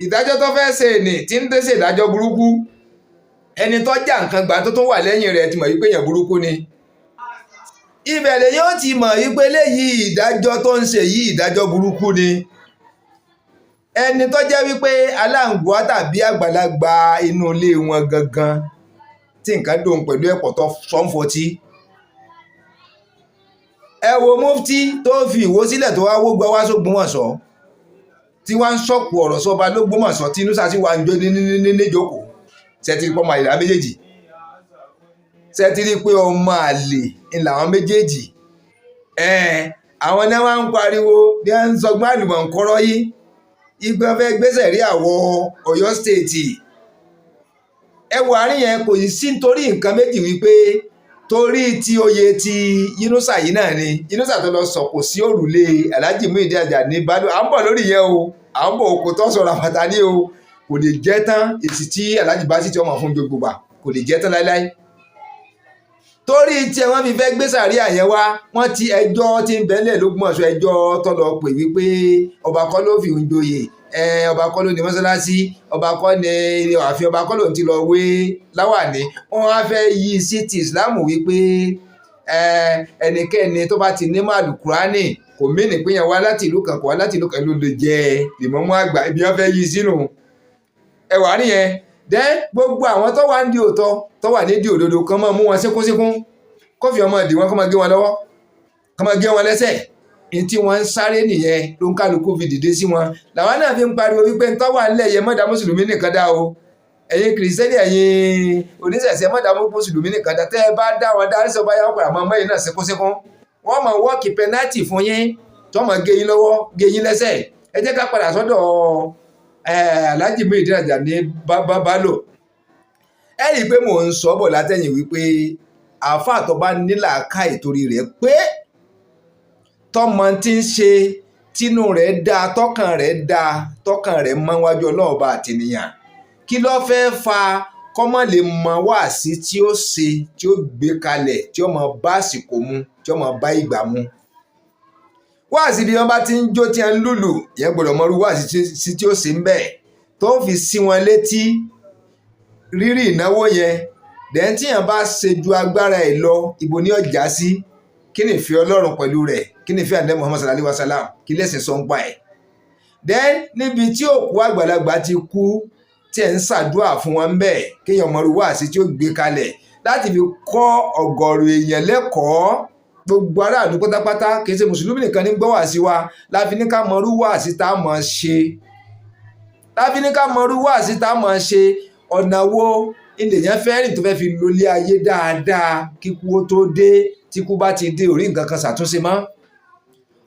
ìdájọ́ tó fẹ́ ṣe ní tí ń dé ṣèdájọ́ burúkú ẹni tó já nǹkan gbà tó tún wà lẹ́yìn rẹ̀ ti mọ̀ wípé èèyàn burúkú ni ìbẹ̀rẹ̀ yóò ti mọ̀ wípé léyìí ìdájọ́ tó ń ṣe yìí ìdájọ́ burúkú ni ẹni tó jẹ́ wípé aláǹgbá tàbí àgbàlagbà inú ilé wọn gangan tí nǹkan dòun pẹ̀lú ẹ̀pọ̀ tó sọ́nfọtí ẹ wo mufti tó fi Ìwó sílẹ̀ tó wá wógbọ́ wá s'Ógbómọ̀ṣọ́ tí wọ́n ń sọ̀kù ọ̀rọ̀ sọba l'Ógbómọ̀ṣọ́ tí inú sàtì wà ń jó níjókòó ṣẹ́tìrí pé ọmọ àlè làwọn méjèèjì ṣẹ́tìrí pé ọmọ àlè làwọn méjèèjì àwọn náà wá ń pariwo bí wọ́n ń sọgbọ́n àlùmọ̀ǹkọ́rọ́ yìí ìgbà fẹ́ gbéṣẹ̀ rí àwọ̀ Ọ̀yọ́ stéètì ẹ wo àárín yẹn kò yí sí nítorí nǹkan méjì wípé torí ti oyè ti Yínúsà yìí náà ni Yínúsà tó lọ sọ̀kò sí òrùlé Alhaji Muyideen Ajani Bello à ń bọ̀ lórí yẹn o à ń bọ̀ òkú tó sọ̀rọ̀ àpàtà ní o kò lè jẹ́ tán èsì tí Alhaji bá sì ti ọmọ fún gbogbo wa kò lè jẹ́ tán láéláé torí tí wọ́n fi fẹ́ gbé sàríà yẹn wá wọ́n ti ẹjọ́ tí ń bẹ́lẹ̀ l'Ógbómọ̀ṣọ́ ẹjọ́ tó lọ pè wípé ọba kọ́ ló fi ń joyè ọba kọ́ ló ní mọ́sálásí ọba kọ́ ní ààfin ọba kọ́ ló ti lọ wé láwàní wọ́n wá fẹ́ yí sí ti ìsìláàmù wípé ẹnikẹ́ni tó bá ti ní màlù kúránì kò mìíní pé yẹn wá láti ìlú kan kò wá láti ìlú kan ló lè jẹ ìmọ̀mú àgbà ibi wọ́n fẹ́ yí sínú ẹwà nìyẹn dẹ́ gbogbo àwọn tó wà ń di òótọ́ tó wà ní di òdodo kan máa mú wọn síkúnsíkún kó fi ọmọ ìdí wọn kó máa gé wọn lọ́wọ́ kó máa gé wọn lẹ́sẹ̀ ní tí wọ́n ń sáré nìyẹn ló ń kálukú fi dìde sí wọn làwọn náà fi ń pariwo wípé ń tọ́wà ńlẹ̀ yẹ mọ́dà mùsùlùmí nìkan dá o ẹ̀yin kìrìsìtẹ́nì ẹ̀yin oníṣẹ̀ṣẹ̀ mọ́dà mùsùlùmí nìkan dá tẹ́ ẹ bá dá wọn dárí sọ́ba yà ọ̀pọ̀ àmọ́ mẹ́rin náà síkúnsíkún wọ́n máa wọ́ọ̀kì pẹ́nátì fún yín tó máa gé yín lọ́wọ́ gé yín lẹ́sẹ̀ ẹ jẹ́ ká padà sọ́dọ̀ Alhaji Muyideen Ajani Bello ẹ rí i pé mò ń sọ bọ̀ látẹ̀yìn wípé àáfàá tó bá nílà ká ìtorí rẹ̀ pé tọmọ tí ń ṣe tínú rẹ̀ dáa tọkàn rẹ̀ mọ́ wájú ọlọ́ọ̀bá àtìníyàn kí ló fẹ́ fa kọ́mọ lè mọ wáàsí tí ó ṣe tí ó gbé kalẹ̀ tí ó mọ bá àsìkò mu tí ó mọ bá ìgbà mu wáàsí bí wọ́n bá ti ń jó tí wọ́n ń lùlù yẹn gbọ́dọ̀ mọrú wáàsí tí ó ṣe ń bẹ̀ tó fi sí wọn létí rírì ìnáwó yẹn dẹ́n tí yẹn bá ṣe ju agbára ẹ̀ lọ ibo ní ọjà sí kí ni ìfẹ́ Ọlọ́run pẹ̀lú rẹ̀ kí ni ìfẹ́ àdé Muhammad sallallahu alaihi wasallam kí lẹ́sìn sọ ń pa ẹ̀ dẹ́n níbi tí òkú àgbàlagbà ti kú tí ẹ̀ ń ṣàdúrà fún wọn bẹ́ẹ̀ kéèyàn mọrú wáàsí tí ó gbé kalẹ̀ láti fi kọ́ ọ̀gọ̀rọ̀ èèyàn lẹ́kọ̀ọ́ gbogbo aráàlú pátápátá kì í ṣe mùsùlùmí nìkan ní gbọ́ wáàsí wa láfi ní ká mọrú wáàsí tá a mọ̀ ṣe láfi ní ká mọrú wáàsí tá a mọ̀ ṣe ọ̀nà wo ènìyàn fẹ́ rìn tó fẹ́ fi lólé ayé dáadáa kíkú ó tó dé tíkú bá ti dé orí nǹkan kan ṣàtúnṣe mọ́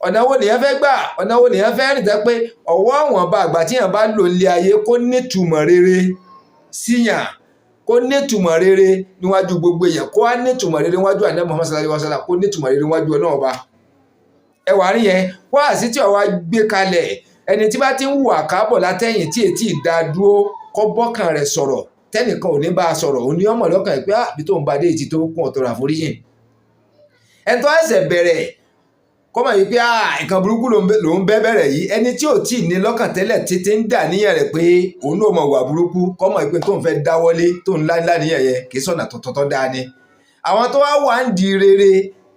ọ̀nà wo nìyẹn fẹ́ gbà ọ̀nà wo nìyẹn fẹ́ rìn tẹ́ pé ọ̀wọ́ àwọn ọba àgbà tíyàn bá lò lé ayé kó nítumọ̀ rere síyàn kó nítumọ̀ rere níwájú gbogbo èèyàn kó wá nítumọ̀ rere níwájú Ànábì Muhammad sallallahu alaihi wasallam kó nítumọ̀ rere níwájú Ọlọ́run Ọba. Ẹwà rí yẹn wáàsí tí ọwá gbé kalẹ̀ ẹni tí bá ti ń hùwà káàbọ̀ látẹ̀yìn tí ètí ìdá dúró kọ́ bọ́kàn rẹ̀ sọ̀rọ̀ tẹ́nìkan ò ní bá a sọ̀rọ̀ òní ọmọ lọ́kàn ẹ̀ pé àbí tó ń ba dé ètí tó kún ọ̀tọ̀rọ̀ àforíyìn. ẹni tó ẹsẹ̀ bẹ̀rẹ̀ kọ́mọ̀ yìí pé nǹkan burúkú ló ń bẹ̀rẹ̀ yìí ẹni tí ò tí ì ní lọ́kàn tẹ́lẹ̀ títí ń dà níyàn rẹ̀ pé òun náà mọ̀ wà burúkú kọ́mọ̀ yìí pé tó ń fẹ́ dáwọ́lé tó ń láníyàn yẹn kì í sọ̀nà tọ̀tọ̀ dáa ni. àwọn tó wá wà ń di rere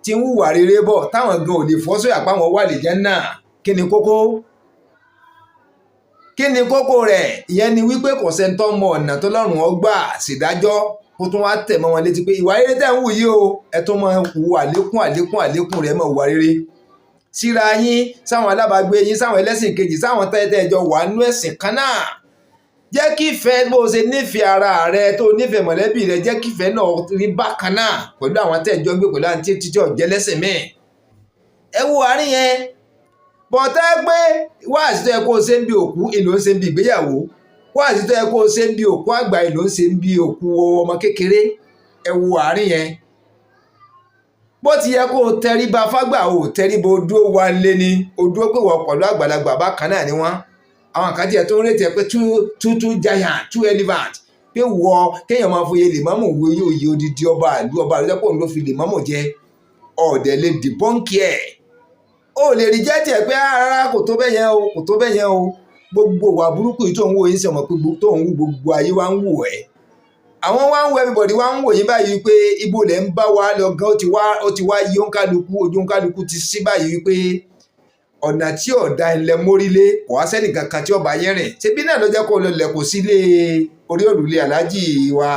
tí ń hùwà rere bọ̀ táwọn gan ò lè fọ́ sóyà páwọn wà lè jẹ́ náà kí ni kókó rẹ̀ ìyẹn ni wípé kò sẹ́ńtọ́ mọ ọ̀nà tó lọ́rùn ọgbà ṣèdájọ́ kó tún wá tẹ̀ mọ́ wọn létí pé ìwà rere tẹ̀ ń wù yìí o ẹ tó máa wù àlékún rẹ̀ mọ̀ wà rere síra yín sáwọn alábàágbé yín sáwọn ẹlẹ́sìn kejì sáwọn tẹ́tẹ́ ẹjọ́ wà nú ẹ̀sìn kan náà jẹ́ kí ìfẹ́ bó ṣe nífẹ̀ẹ́ ara rẹ tó nífẹ̀ẹ́ mọ̀lẹ́bí rẹ jẹ́ kí ìfẹ́ náà rí bákan náà pẹ̀lú àwọn tẹ́jọ́ gbé pẹ̀lú àti títí ọ̀jẹ́ lẹ́sìn míì ẹ wo àárín yẹn bọ̀tá pé wáàsí tó yẹ kó o ṣe ń bi òkú ìlò ń ṣe ń bi ìgbéyàwó wáàsí tó yẹ kó o ṣe ń bi òkú àgbà ìlò ń ṣe ń bi òkú ọmọ kékeré ẹ wo àárín yẹn bó ti yẹ kó o tẹríba fágbà o tẹríba o dúró wa lé ní o dúró pé wọ́n pẹ̀lú àgbàlagbà bákan náà ni wọ́n àwọn kan tiẹ̀ tó ń retí ẹ pé two giant two elephant pé wọ kéèyàn máa foyè lèmọ́mù wo yóò yí odidi ọba àlùjẹ́ pé òun ló fi lèmọ́mù jẹ ọ̀dẹ̀ lè dìbọ́ǹkì ẹ̀ ó lè rí jẹ́jẹ́ pé rárá kò tó bẹ́ẹ̀ yẹn o gbogbo wà burúkú yìí tó ń wò yín sọ̀mọ́ pé tó ń wù gbogbo ayé wa ń wò ẹ́ àwọn wá ń wo everybody wá ń wò yín báyìí pé ibo lẹ̀ ń bá wa lọ gan ó ti wá yí òǹkálukú ojú òǹkálukú ti sí báyìí wípé ọ̀nà tí ọ̀dà ilẹ̀ mórílé kò wá sẹ́nì kankan tí ọba yẹn rìn ṣebí náà ló jẹ́ kó lọ lẹ̀kùn sílé orí òrùlé aláàjì wa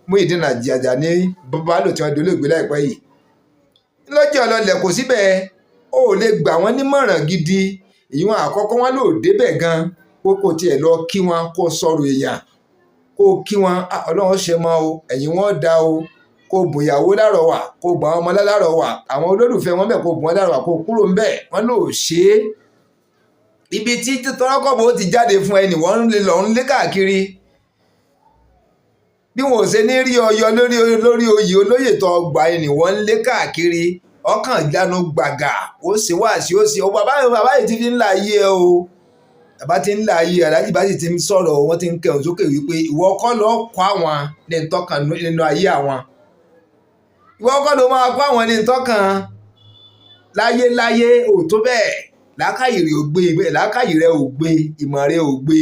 Muyideen Ajani Bello tí wọ́n dolóògbé láìpẹ́ yìí lọ́jọ́ ọlọ́lẹ̀kùn síbẹ̀ ó lè gbà wọ́n nímọ̀ràn gidi èyí wọn àkọ́kọ́ wọn lò débẹ̀ gan kó tiẹ̀ lọ kí wọn kó sọ̀rọ̀ èèyàn kó kí wọn Ọlọ́run ṣe mọ́ o ẹ̀yìn wọn dá o kó bùyàwó lárọ̀ wà kó bùn àwọn ọmọ lárọ̀ wà àwọn olólùfẹ́ wọn bẹ̀ kó bùn wọn lárọ̀ wà kó kúrò ńbẹ̀ wọn lò ṣe é ibi tí tọ́rọ́kọ̀bọ̀ ti jáde fún ẹnì wọ́n lè lọ ń lé káàkiri bí wọn ò ṣe ní rí ọyọ lórí oyè olóyè tó gbà ẹnì wọ́n ń lé káàkiri ọkàn ìjánu gbàgà ó sì wá sí ó sì ó bàbá yìí ti fi ń la ayé ẹ o bàbá ti ń la ayé aláàjì bá sì ti ń sọ̀rọ̀ wọ́n ti ń kẹ̀hún sókè wípé ìwọ kọ́ ló kọ́ àwọn ní ntọ́kàn nínú ayé àwọn ìwọ kọ́ ló máa kọ́ àwọn ní ntọ́kàn láyé ò tó bẹ́ẹ̀ làákàyè rẹ ò gbé ìmọ̀ rẹ ò gbé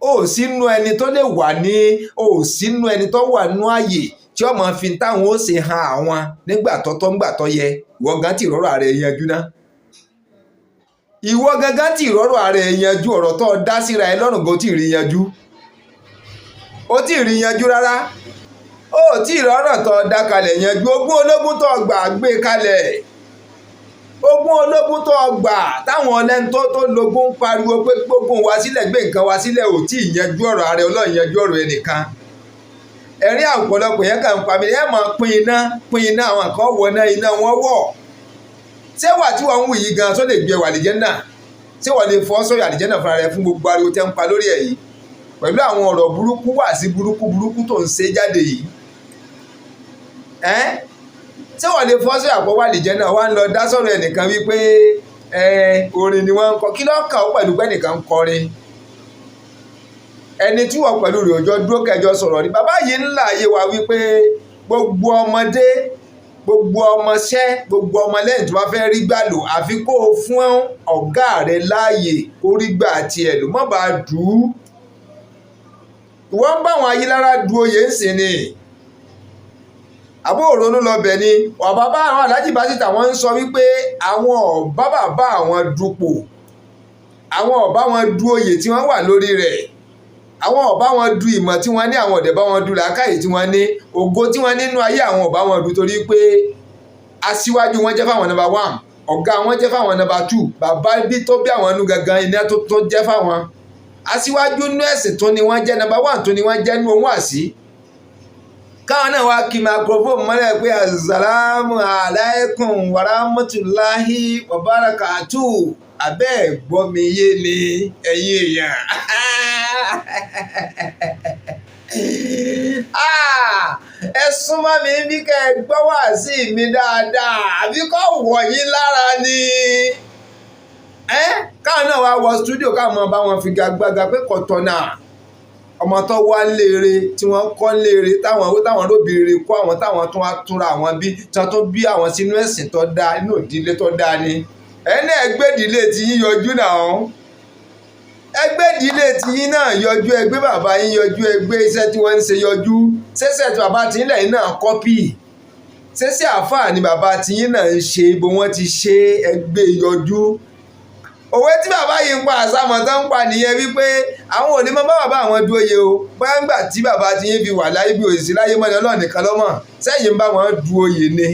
ó sínú ẹni tó lè wà ní ó sínú ẹni tó wà nú ààyè tí ọmọ fi táwọn ó ṣe han àwọn nígbà tọ́tọ́ ńgbà tọ́ yẹ ìwọ gan tí ìrọ́rọ̀ ààrẹ yanjú ná ìwọ gangan tí ìrọ́rọ̀ ààrẹ yanjú ọ̀rọ̀ tó dá síra ẹ lọ́rùn gan tí ì rí yanjú ó tí ì rí yanjú rárá ó tí ìrọ́rọ̀ tó dá kalẹ̀ yanjú ogún ológun tó gbà gbé kalẹ̀ ogún ológun tó gbà táwọn ọlẹ́ni tó lógún pariwo pé gbógun wá sílẹ̀ gbé nǹkan wá sílẹ̀ ò tí ì yanjú ọ̀rọ̀ ààrẹ Ọlọ́run yanjú ọ̀rọ̀ ẹnìkan ẹ̀rí àpọ̀lọpọ̀ yẹn kàn ń pa mí ẹ̀ máa pín iná àwọn kan wọ̀ iná wọn wọ̀ ṣé wà tí wọ́n ń wù yìí gan tó lè gbé wà àlìjẹ́nà ṣé wọ́n lè fọ́ sọ̀rọ̀ àlìjẹ́nà fúnra rẹ̀ fún gbogbo ariwo tẹ́ ń pa lórí ẹ̀ yìí pẹ̀lú àwọn ọ̀rọ̀ burúkú wà sí burúkú tó ń ṣe jáde yìí ṣé wọ́n lè fọ́ sọ̀rọ̀ àpọ̀ wà àlìjẹ́nà wà ń lọ dá sọ̀rọ̀ ẹnìkan wípé orin ni wọ́n ń kọ kí lọ́kàn ó pẹ̀lú pé ẹnìkan ń kọrin ẹni tí wọ́n pẹ̀lú rẹ̀ òjò dúró kẹjọ sọ̀rọ̀ ní bàbá yìí ńlá ayé wa wípé gbogbo ọmọdé gbogbo ọmọṣẹ́ gbogbo ọmọlẹ́yìn tó bá fẹ́ rí gbà lò àfi kó o fún ọ̀gá rẹ̀ láàyè kó rí gbà tiẹ̀ lò mọ́ bá dù ú ìwọ́n bá àwọn ayélujára du oyè ń sìn ni àbó òrónú lọ bẹ̀ ni ọ̀bá bá àwọn aláàjì bá síta wọ́n ń sọ wípé àwọn ọ̀bá bàbá àwọn dupò àwọn ọ̀bá wọn du oyè tí wọ́n wà lórí rẹ̀ àwọn ọ̀bá wọn du ìmọ̀ tí wọ́n ní àwọn ọ̀dẹ̀ bá wọn du làákàyè tí wọ́n ní ògo tí wọ́n nínú ayé àwọn ọ̀bá wọn du torí pé aṣíwájú wọn jẹ́ fáwọn number 1 ọ̀gá wọn jẹ́ fáwọn number 2 bàbá bí tó bí àwọn inú gangan iná tó jẹ́ fáwọn aṣíwájú inú ẹ̀sìn tó ni wọ́n jẹ́ number 1 tó ni wọ́n jẹ́ nínú ohun àṣì káwọn náà wá kí microphone mọ́lẹ̀ pé assalamu alaikum warahmatullahi wabarakatuh abẹ́ gbọ́mi yé ni ẹ̀yin èèyàn ẹ súnmọ́ mi bí kẹ́ ẹ gbọ́ wá sí mi dáadáa àbí kọ́ wọ̀ yín lára ni káwọn náà wá wọ stúdíò káwọn bá wọn figagbága pé kọ̀tọ̀nà ọmọ tó wá léere tí wọ́n kọ́ léere táwọn lóbìnrin kó àwọn táwọn tún wá túnra àwọn bí tí wọ́n tún bí àwọn sínú ẹ̀sìn tó dáa inú ìdílé tó dáa ni ẹni ẹgbẹ́ ìdílé tí yín yọjú náà ẹgbẹ́ ìdílé tí yín náà yọjú ẹgbẹ́ bàbá yín yọjú ẹgbẹ́ iṣẹ́ tí wọ́n ń ṣe yọjú ṣẹ́ṣẹ́ tí bàbá tí yín lẹ́yìn náà kọ́pì ṣẹ́ṣẹ́ àáfàá ni bàbá tí yín náà ń ṣe bó wọ́n ti ṣe ẹgbẹ́ yọjú òwe tí bàbá yìí ń pa àsámọ̀ tó ń pa nìyẹn wípé àwọn ò ní mọ bá bàbá àwọn du oyè o bóyá ń gbà tí bàbá tí yín fi wà láyé bí òsì láyé mọ́ni Ọlọ́run nìkan ló mọ̀ sẹ́yìn ń bá wọn du oyè ni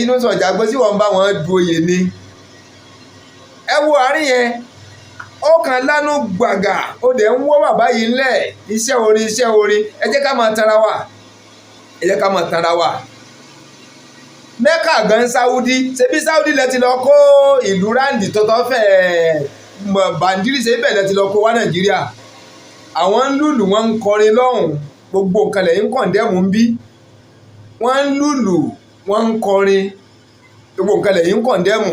inú sọ̀jà gbọ́ sí wọn ń bá wọn du oyè ni ẹ wo àárín yẹn ó kàn lánú gbàgà ó dẹ̀ ń wọ́ bàbá yìí ńlẹ̀ iṣẹ́ orin ẹ jẹ́ ká máa tara wa mẹ́kà gan sáúdí ṣebí sáúdí lẹ ti lọ kó ìlú ráǹdì tọ́tọ́ fẹ́ bàǹdírí ṣe bẹ́ẹ̀ lẹ ti lọ kó wá nàìjíríà àwọn ń lùlù wọn ń kọrin lọ́hùn gbogbo nǹkan lẹ́yìn kọ̀ǹdẹ́mù ń bí wọ́n ń lùlù wọ́n ń kọrin gbogbo nǹkan lẹ́yìn kọ̀ǹdẹ́mù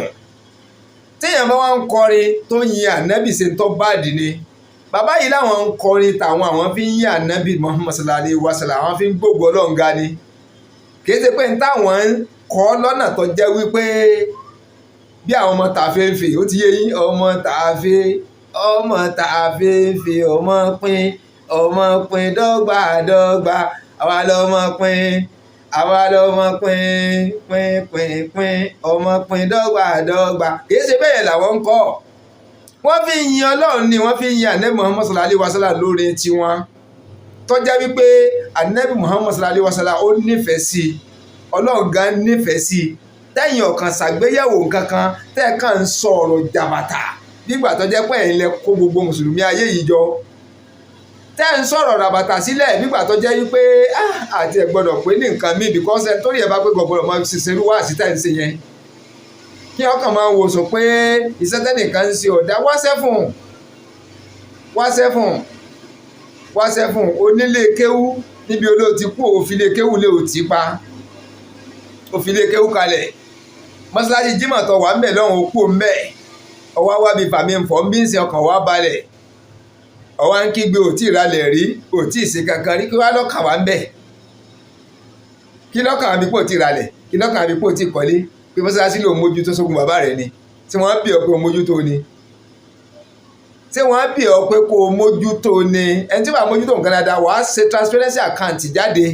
téèyàn bá wá ń kọrin tó yin ànábì ṣe tó báàdì ni bàbá yìí láwọn ń kọrin tàwọn àwọn fi ń yin ànábì Muhammad sallallahu alaihi wasallam àwọn fi ń gbógbó Ọlọ́run ga ni kì í ṣe pé ní táwọn ń kọ́ lọ́nà tó jẹ́ wípé bí àwọn ọmọ tàféèfé ó ti yé yín ọmọ tàféèfé ọmọ pín dọ́gbadọ́gba àwa lọ́mọ pín ọmọ pín dọ́gbadọ́gba kì í ṣe bẹ́ẹ̀ làwọn ń kọ́ wọ́n fi yin Ọlọ́run ni wọ́n fi yin ànábì Muhammad sallallahu alaihi wasallam lórí tiwọn tó jẹ́ wípé ànábì Muhammad sallallahu alaihi wasallam ó nífẹ̀ẹ́ sí i Ọlọ́run gan nífẹ̀ẹ́ sí i tẹ́yìn ọ̀kan ṣàgbéyẹ̀wò kankan tẹ́ẹ̀kan ń sọ ọ̀rọ̀ jàbàtà nígbà tó jẹ́ pé ẹ̀yin lẹ kó gbogbo mùsùlùmí ayé yìí jọ tẹ́ ń sọ̀rọ̀ ràbàtà sílẹ̀ nígbà tó jẹ́ wípé àti ẹ̀ gbọ́dọ̀ pé ní nǹkan míì because ẹ̀ torí ẹ̀ bá pé gbọ́dọ̀ máa ṣiṣẹ́ irú wá àṣìṣe ń ṣe yẹn kí ọkàn máa wò sọ pé iṣẹ́ tẹ́nìkan ń ṣe ọ̀dà wáṣẹ́ fún onílé kéwú níbi olóòtí kú òfìlé kéwú lé òtí pa òfìlé kéwú kalẹ̀ mọ́ṣáláṣí jímọ̀ tó wà ń bẹ̀ lọ́hùn òkú ń bẹ̀ ọwọ́ wá bí fàmí fọ́ ń bí ń ṣe ọkàn wá balẹ̀ ọwọ́ ń kígbe òtí ìralẹ̀ rí òtí ìṣe kankan rí kí wá lọ́kàn wá ń bẹ̀ kí lọ́kàn àbí pò tí ìralẹ̀ kí lọ́kàn àbí pò tí ìkọ́lé pé mọ́ṣáláṣí ló mójútó sógun bàbá rẹ̀ ni tí wọ́n bí ọ pé o mójútó ni tí wọ́n bí ọ pé kó o mójútó ni ẹni tí wàá mójútó nǹkan dáadáa wàá ṣe transparency account jáde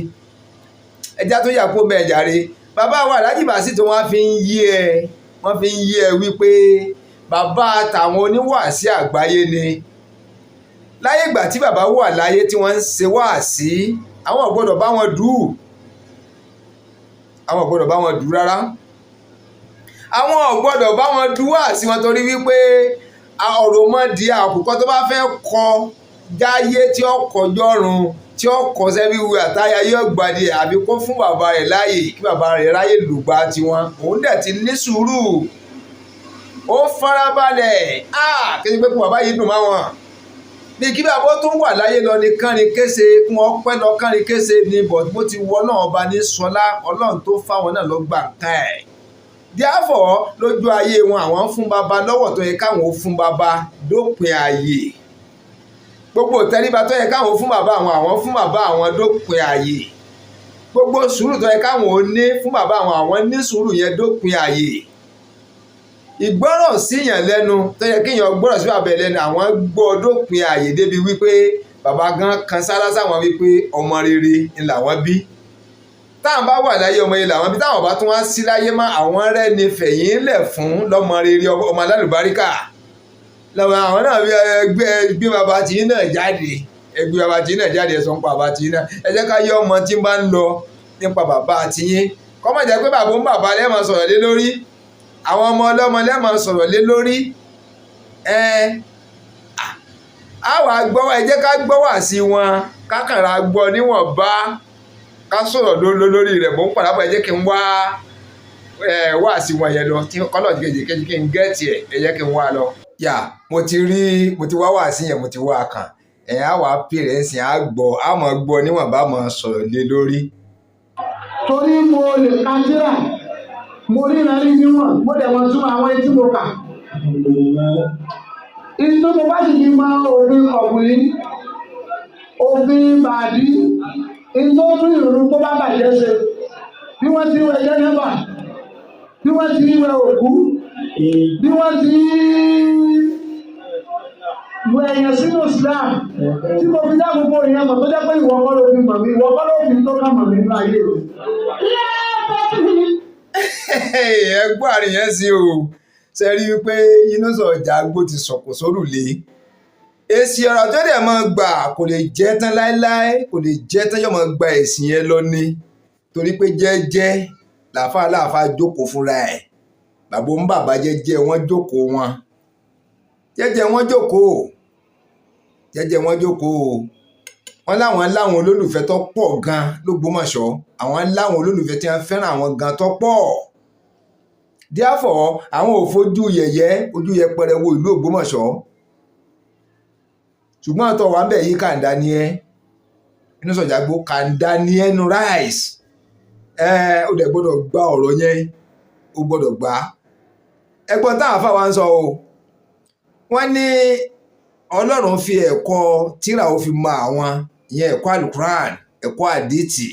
ẹja tó yà kó bẹ́ẹ̀ jàre bàbá wa Alhaji Basit tí wọ́n fi ń yí ẹ wípé bàbá àtàwọn oníwàásí àgbáyé ni láyé ìgbà tí bàbá wà láyé tí wọ́n ń ṣe wáàsí àwọn ò gbọ́dọ̀ bá wọn dù rárá àwọn ò gbọ́dọ̀ bá wọn dù wáàsí wọn torí wípé ọ̀rọ̀ mọ́ di àkùkọ tó bá fẹ́ kọ jáyé tí ó kọjọ́run tí ó kọ sẹ́bíwé àtàyà yóò gbadì àbí kó fún bàbá rẹ̀ láàyè kí bàbá rẹ̀ ráyè lùgbà tiwọn òun dẹ̀ ti ní sùúrù ó farabalẹ̀ kí ni pé kí bàbá yìí dùn máa wọn bí kí bàbá tó ń wà láyé lọ ní kánrin kése kí wọ́n pẹ́ lọ kánrin kése ní bọ̀ bó ti wọ náà ọba ní sọlá ọlọ́run tó fáwọn náà ló gbà ká ẹ̀ díàfọ̀ lójú ayé wọn àwọn fún bàbá lọ́wọ́ tó yẹ káwọn ó fún bàbá dópin ààyè gbogbo tẹríba tó yẹ káwọn fún bàbá àwọn fún bàbá àwọn dópin ààyè gbogbo sùúrù tó yẹ káwọn ó ní fún bàbá àwọn ní sùúrù yẹn dópin ààyè ìgbọ́rọ̀ síyàn lẹ́nu tó yẹ kéèyàn gbọ́rọ̀ sí bàbá lẹ́nu àwọn gbọ́ dópin ààyè débi wípé bàbá gan kan sára sáwọn wípé ọmọ rere ni làwọn bí táwọn bá wà láyé ọmọ yẹn làwọn bí táwọn bá tún wá sí láyé má àwọn rẹ́ni fẹ̀yìn lẹ̀ fún lọ́mọ rere ọmọ alálùbáríkà lọ́wọ́ àwọn náà gbé bàbá tìyín náà jáde ẹgbẹ́ bàbá tìyín náà jáde ẹ̀sọ́ ń pa bàbá tìyín náà ẹ jẹ́ ká yọ ọmọ tí ń bá ń lọ nípa bàbá tìyín kọ́mọ̀ jẹ́ pé bàbá ń bàbá lẹ́mọ̀ sọ̀rọ̀ lé lórí àwọn ọmọ ọlọ́mọ lẹ́mọ̀ sọ̀rọ̀ lé lórí àwa gbọ́wọ́ ẹ jẹ́ ká gbọ́wọ́ sí wọn kákàrà gbọ́ níwọ̀nba ká sọ̀rọ̀ lórí rẹ̀ mò ń padà bọ̀ ẹ jẹ́ kí n wá sí wọn yẹn lọ kí kọ́lọ̀ kejì kí n gẹ́ẹ̀tì ẹ jẹ́ kí n wá lọ. mo ti wá sí yẹn mo ti wá kàn á wàá pèrè ń sìn á gbọ́ á mọ̀ gbọ́ níwọ̀n bá mọ̀ sọ̀rọ̀ lé lórí. torí mo lè ka tírà mo ríran rí níwọ̀n mo dẹ̀ wọ́n tún àwọn etí mo kà. inú mo bá sì fi mọ òfin ọ̀gbìn òfin bàdí inú tún ìrònú tó bá bàjẹ́ ṣe bí wọ́n ti wẹ̀ jẹ́nẹ́bà bí wọ́n ti wẹ̀ òkú bí wọ́n ti wẹ̀ èèyàn sínú Islam tí mo fi dá gbogbo èèyàn mọ̀ tó jẹ́ pé ìwọ kọ́ ló fi mọ̀ mí ìwọ kọ́ ló fi tó ká mọ̀ mí nínú ayé rẹ̀. ẹgbọ́n àríyàn sí o ṣe rí i pé Yínúṣà Ọ̀jágbó ti sọ̀kò sórùlé èsì ọ̀rọ̀ tó dẹ̀ máa gbà kò lè jẹ́ tán láéláé kò lè jẹ́ tán yóò máa gba ẹ̀sìn yẹn lọ ní torí pé jẹ́jẹ́ làáfàá jókòó fúnra ẹ̀ bàbá ń bàbá jẹ́jẹ́ wọ́n jókòó wọn jẹ́jẹ́ wọ́n jókòó wọ́n láwọn olólùfẹ́ tó pọ̀ gan l'Ógbómọ̀ṣọ́ àwọn láwọn olólùfẹ́ tí wọ́n fẹ́ràn àwọn gan tó pọ̀ díàfọ̀ àwọn ò fojú yẹ̀yẹ́ ojú yẹpẹrẹ wo ìlú Ògbómọ̀ṣọ́ ṣùgbọ́n àtọ̀ wà ń bẹ̀ yí kàńdá ni ẹ́ Yínúṣà Ọ̀jágbó kàńdá ni ẹ́ nu ráìsì ó dẹ̀ gbọ́dọ̀ gba ọ̀rọ̀ yẹn ó gbọ́dọ̀ gbà ẹgbọ́n táwọn afáwa ń sọ o wọ́n ní Ọlọ́run fi ẹ̀kọ́ tírà ó fi mọ àwọn ìyẹn ẹ̀kọ́ alukuran ẹ̀kọ́ àdìtì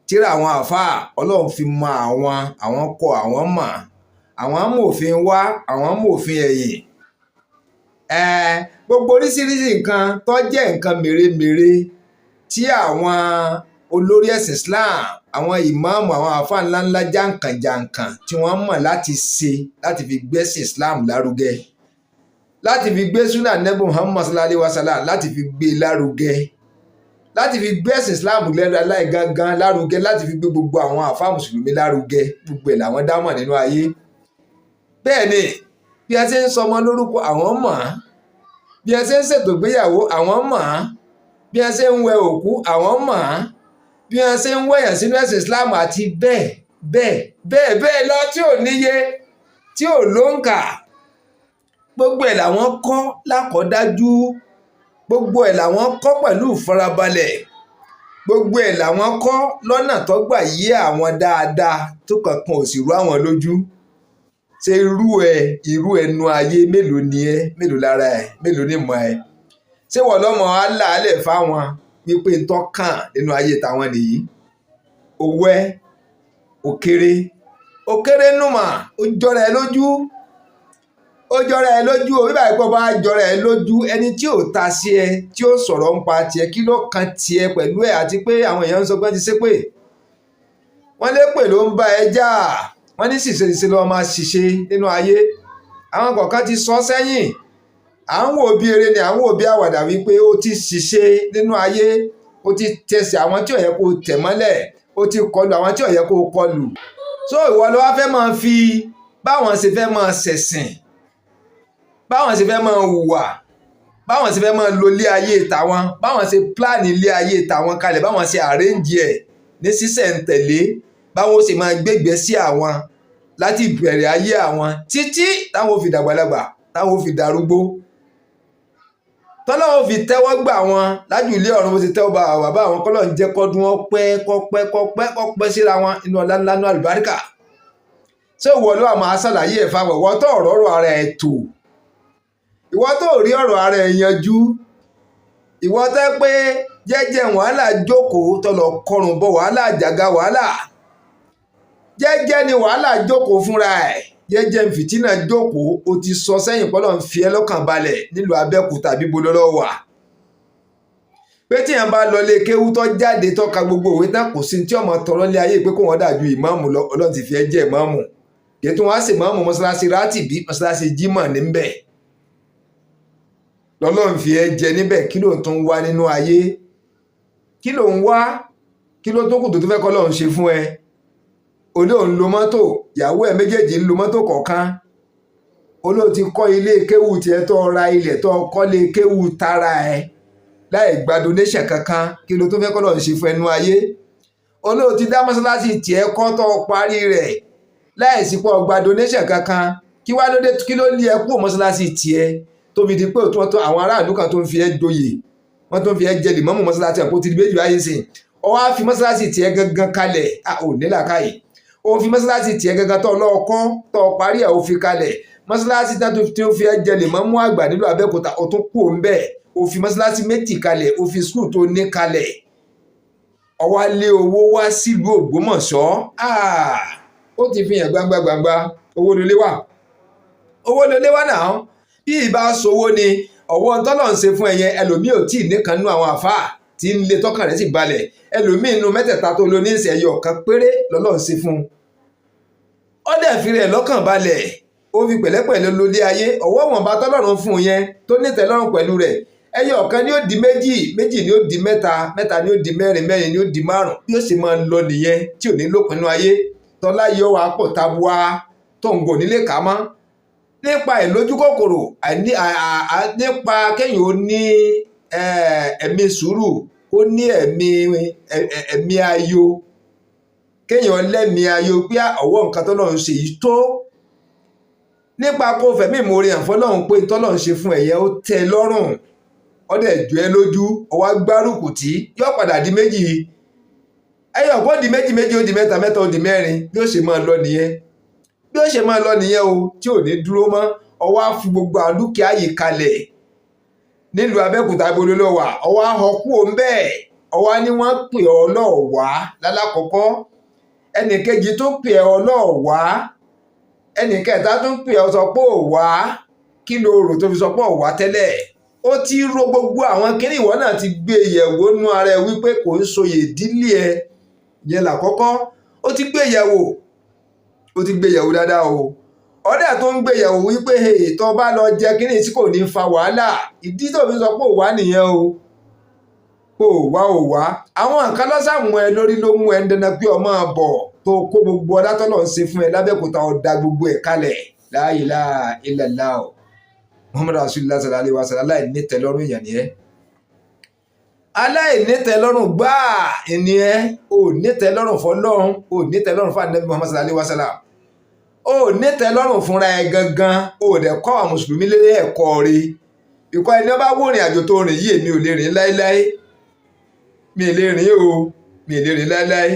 tírà àwọn àfáà Ọlọ́run fi mọ àwọn kọ àwọn mọ̀ àwọn amòfin wá àwọn amòfin ẹ̀yìn gbogbo oríṣiríṣi nǹkan tó jẹ́ nǹkan mèremère tí àwọn olórí ẹ̀sìn Islam àwọn ìmáàmù àwọn àfáà ńláńlá jàǹkànjàǹkàn tí wọ́n mọ̀ láti ṣe láti fi gbẹ́sìn Islam lárugẹ láti fi gbé súnà nẹ́bù Muhammad sallallahu alaihi wasallam láti fi gbé lárugẹ láti fi gbẹ́sìn Islam lẹ́nu aláìgangan lárugẹ láti fi gbé gbogbo àwọn àfáà mùsùlùmí lárugẹ gbogbo ẹ̀ làwọn dámọ̀ nínú ayé bẹ́ẹ̀ ni bí a ṣe ń sọmọ lórúkọ àwọn mọ̀ bí a ṣe ń ṣètò ìgbéyàwó àwọn mọ̀ bí a ṣe ń wẹ òkú àwọn mọ̀ bí a ṣe ń wẹ̀yàn sínú ẹ̀sìn Islam àti bẹ́ẹ̀ lọ tí ò níye tí ò lóǹkà gbogbo ẹ̀ làwọn kọ́ lákọ̀ọ́dájú gbogbo ẹ̀ làwọn kọ́ pẹ̀lú ìfarabalẹ̀ gbogbo ẹ̀ làwọn kọ́ lọ́nà tó gbà yé àwọn dáadáa tó kankan ò sì rú àwọn lójú ṣe irú ẹnu ayé mélòó ni ẹ mélòó lára ẹ mélòó ni mọ ẹ ṣé wọ́n lọ́mọ aláàlẹ̀ fáwọn wípé ń tọ́kàn nínú ayé táwọn nìyí owó ẹ òkèrè nùmà ó jọra ẹ lójú o bíbá ìpọ̀ bá jọra ẹ lójú ẹni tí ò ta sí ẹ tí ó sọ̀rọ̀ ń pa tiẹ̀ kí ló kan tiẹ̀ pẹ̀lú ẹ àti pé àwọn èèyàn ń sọ pé ti ṣépè wọ́n lépè ló ń bá ẹ jà wọ́n ní ṣìṣe lọ́ọ́ máa ṣìṣe nínú ayé àwọn kọ̀ọ̀kan ti sọ sẹ́yìn à ń wò bí eré ni à ń wò bí àwàdà wípé ó ti ṣìṣe nínú ayé ó ti tẹsẹ̀ àwọn tí ò yẹ kó tẹ̀ mọ́lẹ̀ ó ti kọlù àwọn tí ò yẹ kó kọlù so ìwọ ló wá fẹ́ máa fi báwọn ṣe fẹ́ máa ṣẹ̀sìn báwọn ṣe fẹ́ máa hùwà báwọn ṣe fẹ́ máa lo ilé ayé tàwọn báwọn ṣe pílánì ilé ayé tàwọn kalẹ̀ báwọn ṣe àrẹ́ǹjì ẹ̀ ní sísẹ̀ǹtẹ̀lé báwọn ṣe máa gbégbé sí àwọn láti bẹ̀rẹ̀ ayé àwọn títí táwọn ò fi dàgbàlagbà táwọn ò fi darúgbó tọ́lọ́wọ́ fi tẹ́wọ́ gbà wọn lájú ilé ọ̀run bó ti tẹ́wọ́ bá bàbá àwọn kọ́lọ̀ ń jẹ́ kọ́dún wọn kọ́pẹ́ síra wọn inú ọ̀la ńlá ní àlùbáríkà ṣé ìwọ ló wà máa ṣàlàyé ẹ̀ fáwọn ìwọ tó ọ̀rọ̀ ara ẹ̀ tò ìwọ tó rí ọ̀rọ̀ ara ẹ̀ yanjú ìwọ tẹ́ pé jẹ́jẹ́ wàhálà jókòó tó lọ kọrùn bọ wàhálà àjàgà wàhálà jẹ́jẹ́ ni wàhálà jókòó fúnra ẹ̀ jẹ́jẹ́ fìtínà jókòó o ti sọ sẹ́yìn pọ́lọ́ ń fi ẹ́ lọ́kàn balẹ̀ nílùú Abẹ́òkúta bí bolólọ́ wà pé tíyàn bá lọ lé kéwú tó jáde tó ka gbogbo òwe tán kò sí tí ọmọ tọrọ lé ayé pé kó wọn dàbí ìmáàmù lọ Ọlọ́run ti fi ẹ́ jẹ́ ìmáàmù ètò wọn á sì máàmù mọ́ṣáláṣí rátìbí mọ́ṣáláṣí jímọ̀ níbẹ̀ lọ́lọ́run fi ẹ́ jẹ níbẹ̀ kí ló ń tún wá nínú ayé kí ló ń wá kí ló tó kù tó fẹ́ kọ́ lọ́run ṣe fún ẹ olóòn lo mọ́tò ìyàwó ẹ̀ méjèèjì ń lo mọ́tò kọ̀ọ̀kan olóò ti kọ́ ilé kéwù tiẹ̀ tó ra ilẹ̀ tó kọ́ lé kéwù tara ẹ̀ láì gba donation kankan kí ló tó fẹ́ kọ́ lọ́run ṣe fún ẹnu ayé olóò ti dá mọ́ṣáláṣí tiẹ̀ kọ́ tó parí rẹ̀ láì sí pọ̀ gba donation kankan kí wá lóde kí ló lé ẹ kú mọ́ṣáláṣí tiẹ̀ tó fi di pé òtún àwọn aráàlú kan tó ń fi ẹ́ joyè wọ́n tó fi ẹ́ jẹ lìmọ́mù mọ́sálásí àpò ti di méjì báyìí sìn ọ wá fi mọ́sálásí tiẹ̀ gangan kalẹ̀ ò nílà káyì ó fi mọ́sálásí tiẹ̀ gangan tó lọ́ọ̀kọ́ tó parí ẹ̀ ó fi kalẹ̀ mọ́sálásí tí ó fi ẹ́ jẹ lìmọ́mù àgbà nílùú Abẹ́òkúta ó tún kú òun bẹ́ẹ̀ ó fi mọ́sálásí méjì kalẹ̀ ó fi skul tó ní kalẹ̀ ó wá lé owó wá sílùú Ògbómọ̀ṣọ́ ó ti fi hàn gbangba owó ló lé wá náà bí ìbá sowó ni ọwọ́ tọ́lọ̀ ń ṣe fún ẹ̀yẹn ẹlòmíì ò tí ì nìkan nú àwọn àfáà tí ń lé tọ́kàn rẹ̀ sì balẹ̀ ẹlòmíì inú mẹ́tẹ̀ẹ̀ta tó lo ní ìṣẹ̀ ẹyọ kan péré lọ́lọ́ ń ṣe fún un ó dẹ̀ fi rẹ̀ lọ́kàn balẹ̀ ó fi pẹ̀lẹ́pẹ̀lẹ́ lólé ayé ọwọ́ wọn bá tọ́lọ́run fún un yẹn tó nítẹ́lọ́rùn pẹ̀lú rẹ̀ ẹyọ kan ni ó di méjì ni ó di mẹ́ta ni ó di mẹ́rin ni ó di márùn bí ó sì máa ń lọ nìyẹn tí ò ní lópinnu ayé tọ́lá yọ wá pọ̀ tabua tó ń gò nílé kà mọ́ nípa ìlójú kòkòrò nípa kéèyàn ó ní ẹ̀mí sùúrù ó ní ẹ̀mí ayọ̀ kéèyàn lẹ́mí ayọ̀ pé ọwọ́ nǹkan tọ́lọ́run ṣe yìí tó nípa kó fẹ̀mí ìmoore hàn fọlọ́run pé tọ́lọ́run ṣe fún ẹ̀yẹ ó tẹ́ lọ́rùn ó dẹ̀ jọ ẹ́ lójú ọwọ́ gbárùkù tí yóò padà di méjì ẹyọ kó di méjì ó di mẹ́ta ó di mẹ́rin bí ó ṣe máa lọ nìyẹn o tí ò ní dúró mọ́ ọwọ́ á fi gbogbo àdúkìá yìí kalẹ̀ nílùú Abẹ́òkúta bolólọ́wà ọwọ́ á họ kú òun bẹ́ẹ̀ ọwọ́ á ní wọ́n pè ọ́ lọ́ọ̀wá lálákọ̀ọ́kọ́ ẹnì kejì tó pè ọ́ lọ́ọ̀wá ẹnì kẹta tó pè ọ́ sọ pé ò wá kí ló rò tó fi sọ pé ò wá tẹ́lẹ̀ ó ti ro gbogbo àwọn kíní ìwọ náà ti gbé yẹ̀wò nú ara ẹ wípé kò ń soyè ìdílé ẹ yẹn làkọ́kọ́ ó ti gbé yẹ̀wò dáadáa o ọ̀dẹ̀ tó ń gbé yẹ̀wò wípé tó bá lọ jẹ kíní tí kò ní fa wàhálà ìdí tó fi sọ pé ò wá nìyẹn o pé ò wá àwọn nǹkan lọ́sàmù ẹ lórí ló mú ẹ ń dandan pé ọmọ bọ̀ tó kó gbogbo ọlá tọ́lọ̀ ń ṣe fún ẹ l'Abẹ́òkúta ọ̀dà gbogbo ẹ̀ kalẹ̀ la ilaha illallah Muhammad Rasulullah sallallahu alaihi wasallam aláìnítẹ́lọ́rùn èèyàn ni ẹ́ aláìnítẹ́lọ́rùn gbáà ni ẹ́ ò nítẹ́lọ́rùn fọlọ́run ò nítẹ́lọ́rùn fún Ànábì Muhammad sallallahu alaihi wasallam ò nítẹ́lọ́rùn fúnra ẹ gangan ò dẹ̀ kọ́ àwọn mùsùlùmí lé ẹ̀kọ́ rí ìkọ́ ẹni ọba wó rìn àjò tó rìn yìí èmi ò lè rìn láéláé mi ò lè rìn láéláé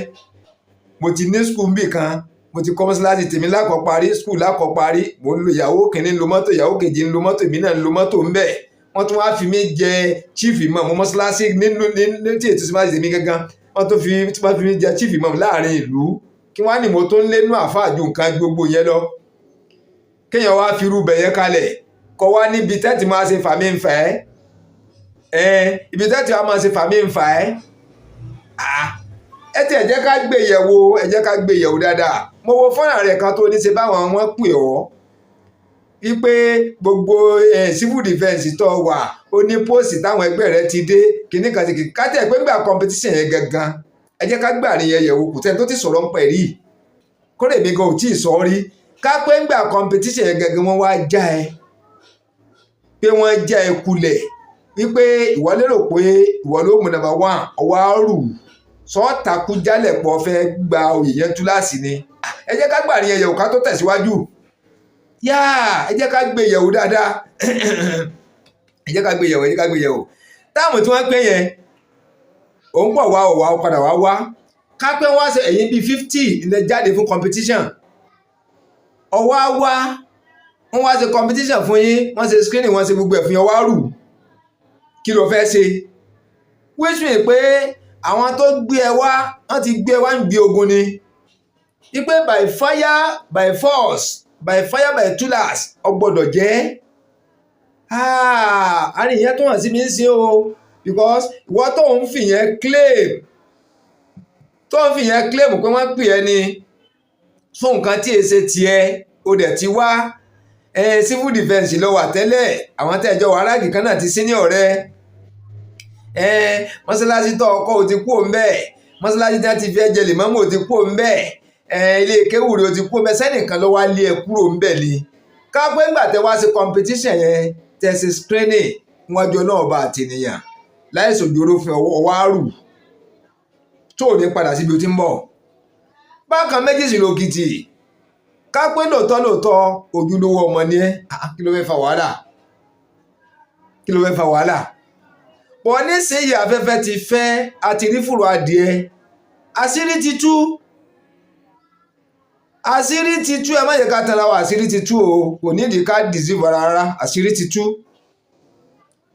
mo ti ní skul mbì kan mo ti kọ́ mọ́sálásí tèmi lákọ̀ọ́parí skul lákọ̀ọ́parí mo ń lo ìyàwó kìíní ń lo mọ́tò ìyàwó kejì ń lo mọ́tò èmi náà ń lo mọ́tò ń bẹ̀ wọ́n tún wá fi mí jẹ chief imam mọ́sálásí nínú tí ètò sí máa ṣe mí gángan wọ́n tún fi mí jẹ chief imam láàrin ìlú kí wọ́n á ní mo tó ń lénú àfáà ju nǹkan gbogbo yẹn lọ kéèyàn wá fi irú bẹ̀ yẹn kalẹ̀ kọ́ wá níbi tẹ́tì máa ṣe fàmí ń fà ẹ́ ibi tẹ́tì máa ṣe fàmí ń fà ẹ́ ẹ ti ẹ jẹ́ ká gbé yẹ̀wò dáadáa mo wo fọ́nrán rẹ̀ kan tó ní ṣe báwọn wọn pè ọ́ wípé gbogbo civil defence tó wà ó ní póòsì táwọn ẹgbẹ́ rẹ̀ ti dé kíní kan sí kátẹ́ pé ńgbà competition yẹn gangan ẹ jẹ́ ká gbà ní yẹ̀wò kò tẹ́ni tó ti sọ̀rọ̀ ń pẹ̀ rí kórè mi gan ò tí ì sọ rí ká pé ńgbà competition yẹn gangan wọ́n wá já ẹ pé wọ́n já ẹ kulẹ̀ wípé ìwọ lérò pé ìwọ ló mú number 1 ọwọ́ àrù sọ́ọ̀tàkù jálẹ̀ pọ̀ fẹ́ gba oyè yẹn túláàsì ni ẹ jẹ́ ká gbà ní yẹ̀wò ká tó tẹ̀síwájú ẹ jẹ́ ká gbé yẹ̀wò dáadáa ẹ jẹ́ ká gbé yẹ̀wò táàmù tí wọ́n pè yẹn òun pọ̀ wá ọ̀wá padà wá ká pé wọ́n ṣe ẹ̀yìn bíi 50 ilẹ̀ jáde fún competition ọwọ́ wá wọ́n wá ṣe competition fún yín wọ́n ṣe screening wọ́n ṣe gbogbo ẹ̀ fún yín ọwọ́ rù kí ló fẹ́ ṣe which mean pé àwọn tó gbé ẹ wá wọ́n ti gbé ẹ wá ń gbé ogun ni wípé by fire by force by fire by tulas ọgbọ́dọ̀ jẹ́ àárín ìyẹn tó hàn sí mi ń ṣe o because ìwọ tó ń fìyẹn claim pé wọ́n pè ẹ́ ni fún nǹkan tí èsè tiẹ̀ o dẹ̀ ti wá civil defence lọ wà tẹ́lẹ̀ àwọn tẹ́jọ́ wàhálà kan náà ti sí ní ọ̀rẹ́ mọ́sálásí tó ọkọ̀ ò ti kú òun bẹ́ẹ̀ mọ́sálásí tí wọ́n ti fi ẹ̀jẹ̀ lè mọ́mọ́ ò ti kú òun bẹ́ẹ̀ ilé kéwùrì ò ti kú òun bẹ́ẹ̀ sẹ́nìkan ló wá lé ẹ kúrò òun bẹ́ẹ̀ ni kápẹ́ ńgbà tẹ́ wá sí competition yẹn tẹ́ sí screening níwájú náà bá àtìníyàn láìsò jòrò fún ọwọ́ àrù tó ní padà síbi ó ti ń bọ̀ bákan méjì sí lòkìtì kápẹ́ lóòótọ́ ojúlówó ọmọ ni ẹ́ kí ló fẹ́ fa wàhálà pọ̀ nísìnyí afẹ́fẹ́ ti fẹ́ àti rí fùrọ̀ adìẹ àṣírí ti tú ẹ má yẹ ká tara wa àṣírí ti tú o kò nídìí ká dìsíbọ̀ rárá àṣírí ti tú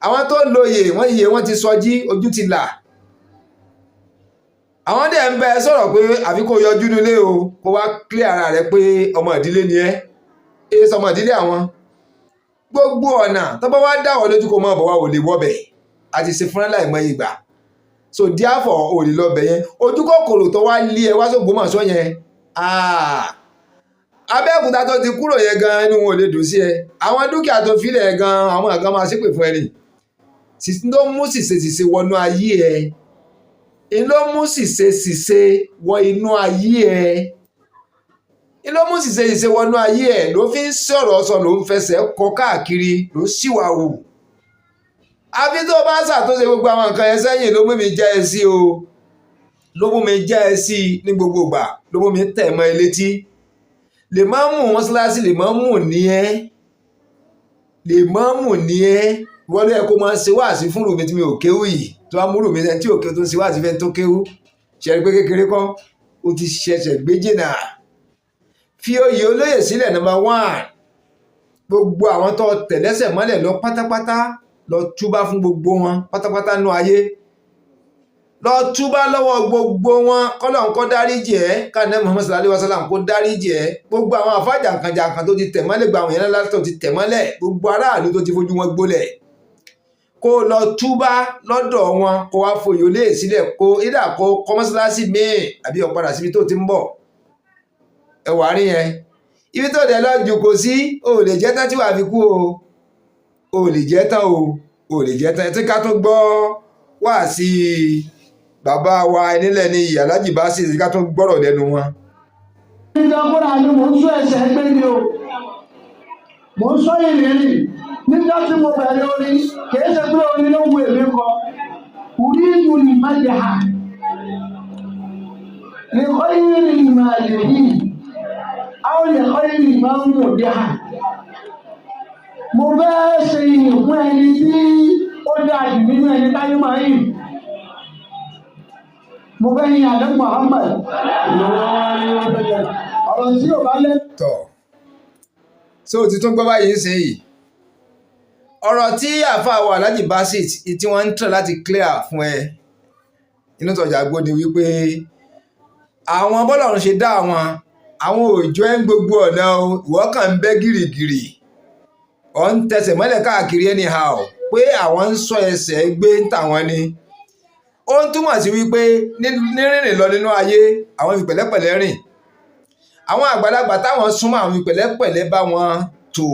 àwọn tó lóye wọ́n ti sọjí ojú ti là àwọn dẹ̀ ń bẹ sọ̀rọ̀ pé àfi kó yọjú nílé o kó wá clear ara rẹ pé ọmọ ìdílé ni ẹ sọmọ ìdílé àwọn gbogbo ọ̀nà tó bá wá dáwọ̀ lójú kó mọ̀ bọ̀ wá ò lè wọ́bẹ̀ àti ṣe fúnra láìmọ̀ ìgbà so therefore ò lè lọ́bẹ̀ yẹn ojú kòkòrò tó wá lé ẹ wá s'Ògbómọ̀ṣọ́ yẹn Abẹ́òkúta tó ti kúrò yẹn gan inú wọn ò lè dùn sí ẹ àwọn dúkìá tó filẹ̀ gan àwọn àgán máa ṣépè fún ẹni ló mú ṣìṣe wọnú ayé ẹ ló mú ṣìṣe wọ inú ayé ẹ ló mú ṣìṣe wọnú ayé ẹ ló fi ń sọ̀rọ̀ sọ ló ń fẹsẹ̀ kọ káàkiri ló ṣìwà wù àfi tó bá ṣàtúnṣe gbogbo àwọn nǹkan yẹn sẹ́yìn ló mú mi jẹ́ ẹ sí o ló mú mi jẹ́ ẹ sí ní gbogbo ìgbà ló mú mi tẹ̀ mọ́ ẹ létí lè má mú mọ́ṣáláṣí lè má mú ní ẹ́ wọ́n ló yẹ kó máa ṣe wáàsí fún rùmí tí mi ò kéwú yìí tó wá mú rùmí tí òkè tó ń ṣe wáàsí fẹ́ tó kéwú ṣẹ̀rí pé kékeré kọ́ ó ti ṣẹ̀ṣẹ̀ gbé jìnnà fi oyè olóyè sílẹ̀ number 1 gbogbo àwọn tó tẹ̀lẹ́sẹ̀ mọ́lẹ̀ lọ pátápátá lọ túbá fún gbogbo wọn pátápátá nú ayé lọ túbá lọ́wọ́ gbogbo wọn kọ́lọ̀ ń kọ́ dáríjì ẹ́ káàdé Muhammad sallallahu alaihi wasallam kó dáríjì ẹ́ gbogbo àwọn àfájàǹkànjàǹkàn tó ti tẹ̀ mọ́lẹ̀ gba àwọn èèyàn láti tó ti tẹ̀ mọ́lẹ̀ gbogbo aráàlú tó ti fojú wọn gbólẹ̀ kó lọ túbá lọ́dọ̀ wọn kó wá foyò lé sílẹ̀ kó ìdá kó kọ́mọ́sálásí míì àbí ọ̀padà síbi tó ti ń bọ̀ ẹwà rí yẹn ibi tó dẹ̀ lọ jù kò sí o lè jẹ́ tán tí wàá fi kú o lè jẹ́ tán o lè jẹ́ tán tí ká tó gbọ́ wá sí bàbá wa nílẹ̀ ní Alhaji Basit ká tó gbọ́rọ̀ lẹ́nu wọn. ìjọba ni mò ń sọ ẹsẹ̀ ẹgbẹ́ ni o mò ń sọ ìrírí nígbà tí mo bẹ̀rẹ̀ orin kìí ṣe pé orin ló wù èmi kọ orí ìlú ni má jẹ ha lè kọ́ ìrìn ìmọ̀ àlè yìí àwọn lè kọ́ ìrìn ìmọ̀ ń wò dé ha mo fẹ́ ṣe ìyìn fún ẹni tí ó dáa jù nínú ẹni táyé máa yìn mo fẹ́ yin Ànábì Muhammad ọ̀rọ̀ tí ò bá lẹ́. tọ́ so ti tún gbọ́ báyìí ń ṣe yìí ọ̀rọ̀ tí àáfàá wa Alhaji Basit tí wọ́n ń tẹ̀ láti clear fún ẹ inú tọ̀jà gbó ni wípé àwọn bọ́lọ́run ṣe dá àwọn òjò ẹ̀ ń gbogbo ọ̀nà o ìwọ kàn ń bẹ́ gìrìgìrì ọ̀ ń tẹsẹ̀ mọ́lẹ̀ káàkiri anyhow pé àwọn ń sọ ẹsẹ̀ gbé ń tàwọn ni ó ń túmọ̀ sí wípé nírìnrìn lọ nínú ayé àwọn fi pẹ̀lẹ́pẹ̀lẹ́ rìn àwọn àgbàlagbà táwọn súnmọ́ àwọn fi pẹ̀lẹ́pẹ̀lẹ́ bá wọn tò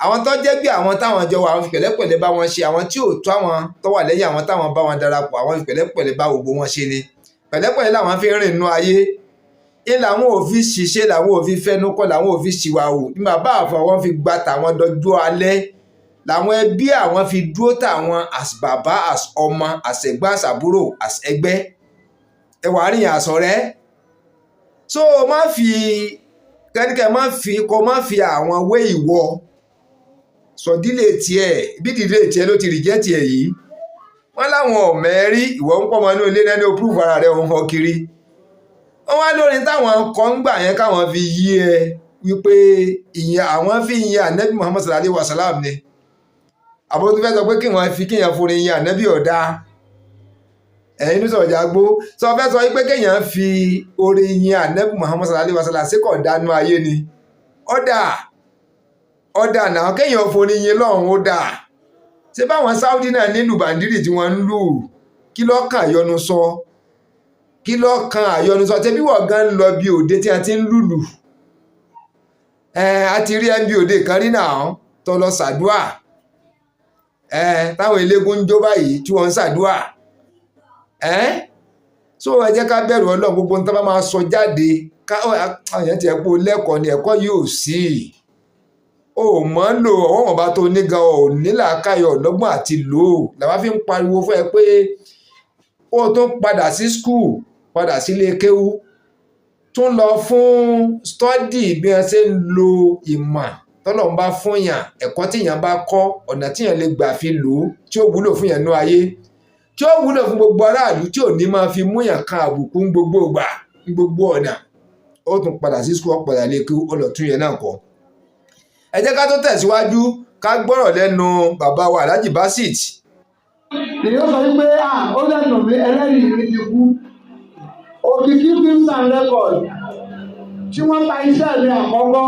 àwọn tó jẹ́ bí àwọn táwọn jọ wà àwọn fi pẹ̀lẹ́pẹ̀lẹ́ bá wọn ṣe àwọn tí ò tó àwọn tó wà lẹ́yìn àwọn táwọn bá wọn darapọ̀ àwọn fi pẹ̀lẹ́pẹ̀lẹ́ bá gbogbo wọn ṣe ni pẹ̀lẹ́pẹ̀lẹ́ làwọn fi rìn nínú ayé làwọn ò fi ṣiṣẹ́ làwọn ò fi fẹ́nu kọ́ làwọn ò fi ṣìwàwù ní bàbá àfọwọ́n fi gba tàwọn dọjọ́ alẹ́ làwọn ẹbí àwọn fi dúró tàwọn as bàbá as ọmọ as ẹ̀gbọ́n as àbúrò as ẹgbẹ́ ẹwà àríyàn àsọ̀rẹ́ so má fi kẹ́nikẹ́ má fi àwọn wé ìwọ sọdílé tiẹ̀ bí dídé tiẹ̀ ló ti rìjẹ́ tiẹ̀ yìí wọ́n láwọn ọ̀mẹ́rí ìwọ ń pọ̀ mọ́ inú ilé náà ní òpúrúfù ara rẹ̀ ń họ kiri wọ́n wá lórin táwọn kan ń gbà yẹn káwọn fi yí ẹ wípé ìyẹn àwọn fi yin Ànábì Muhammad sallallahu alaihi wasallam ni àbọ̀ tó fẹ́ sọ pé kí wọ́n fi kíyàn fún yin Ànábì ọ̀dá ẹ̀yin ní sọ̀jà gbó sọ fẹ́ sọ pé kéèyàn fi orin yin Ànábì Muhammad sallallahu alaihi wasallam sí kọ̀ dánú ayé ni ọ̀dà náà kéèyàn forin yin lọ́run ó dà ṣé báwọn Saudi náà nílùú bàndírì tí wọ́n ń lù kí lọ́kàn àyọnu sọ kí lọ́kàn àyọnu sọ tẹ́bí wọ̀ gan ń lọ bí òde tí a ti ń lùlù a ti rí ẹbí òde kan rí náà tó lọ ṣàdúà táwọn eléégún ń jó báyìí tí wọ́n ń ṣàdúà so ẹ jẹ́ ká bẹ̀rù Ọlọ́run gbogbo nǹkan bá máa sọ jáde káyọ̀ tí ẹ pé lẹ́kọ̀ọ́ ni ẹ̀kọ́ yóò sí o mọ̀ ń lò ọwọ́ wọn bá tó ní gan ò nílà káyọ̀ lọ́gbọ̀n àti lò ó làwọn fi ń pariwo fún ẹ pé ó tó padà sí skul padà sílé kéwú tún lọ fún stọ́dì bí wọ́n ṣe ń lo ìmọ̀ tọ́lọ́run bá fún yàn ẹ̀kọ́ tí yàn bá kọ́ ọ̀nà tí yàn lè gbà fi lò ó tí ó wúlò fún yàn ní ayé tí ó wúlò fún gbogbo aráàlú tí ò ní máa fi mú yàn kan àbùkù ń gbogbo ìgbà ń gbogbo ọ̀nà ó tún padà sí sukùl ọ̀padà lè kí ó lọ tún yẹn náà kọ́. ẹ jẹ́ ká tó tẹ̀síwájú ká gbọ́rọ̀ lẹ́nu bàbá wa Alhaji Basit. èyí ó sọ wípé ó lẹ́nu mi ẹlẹ́rìí mi ti kú Òkìkí films and records tí wọ́n ta iṣẹ́ mi àkọ́kọ́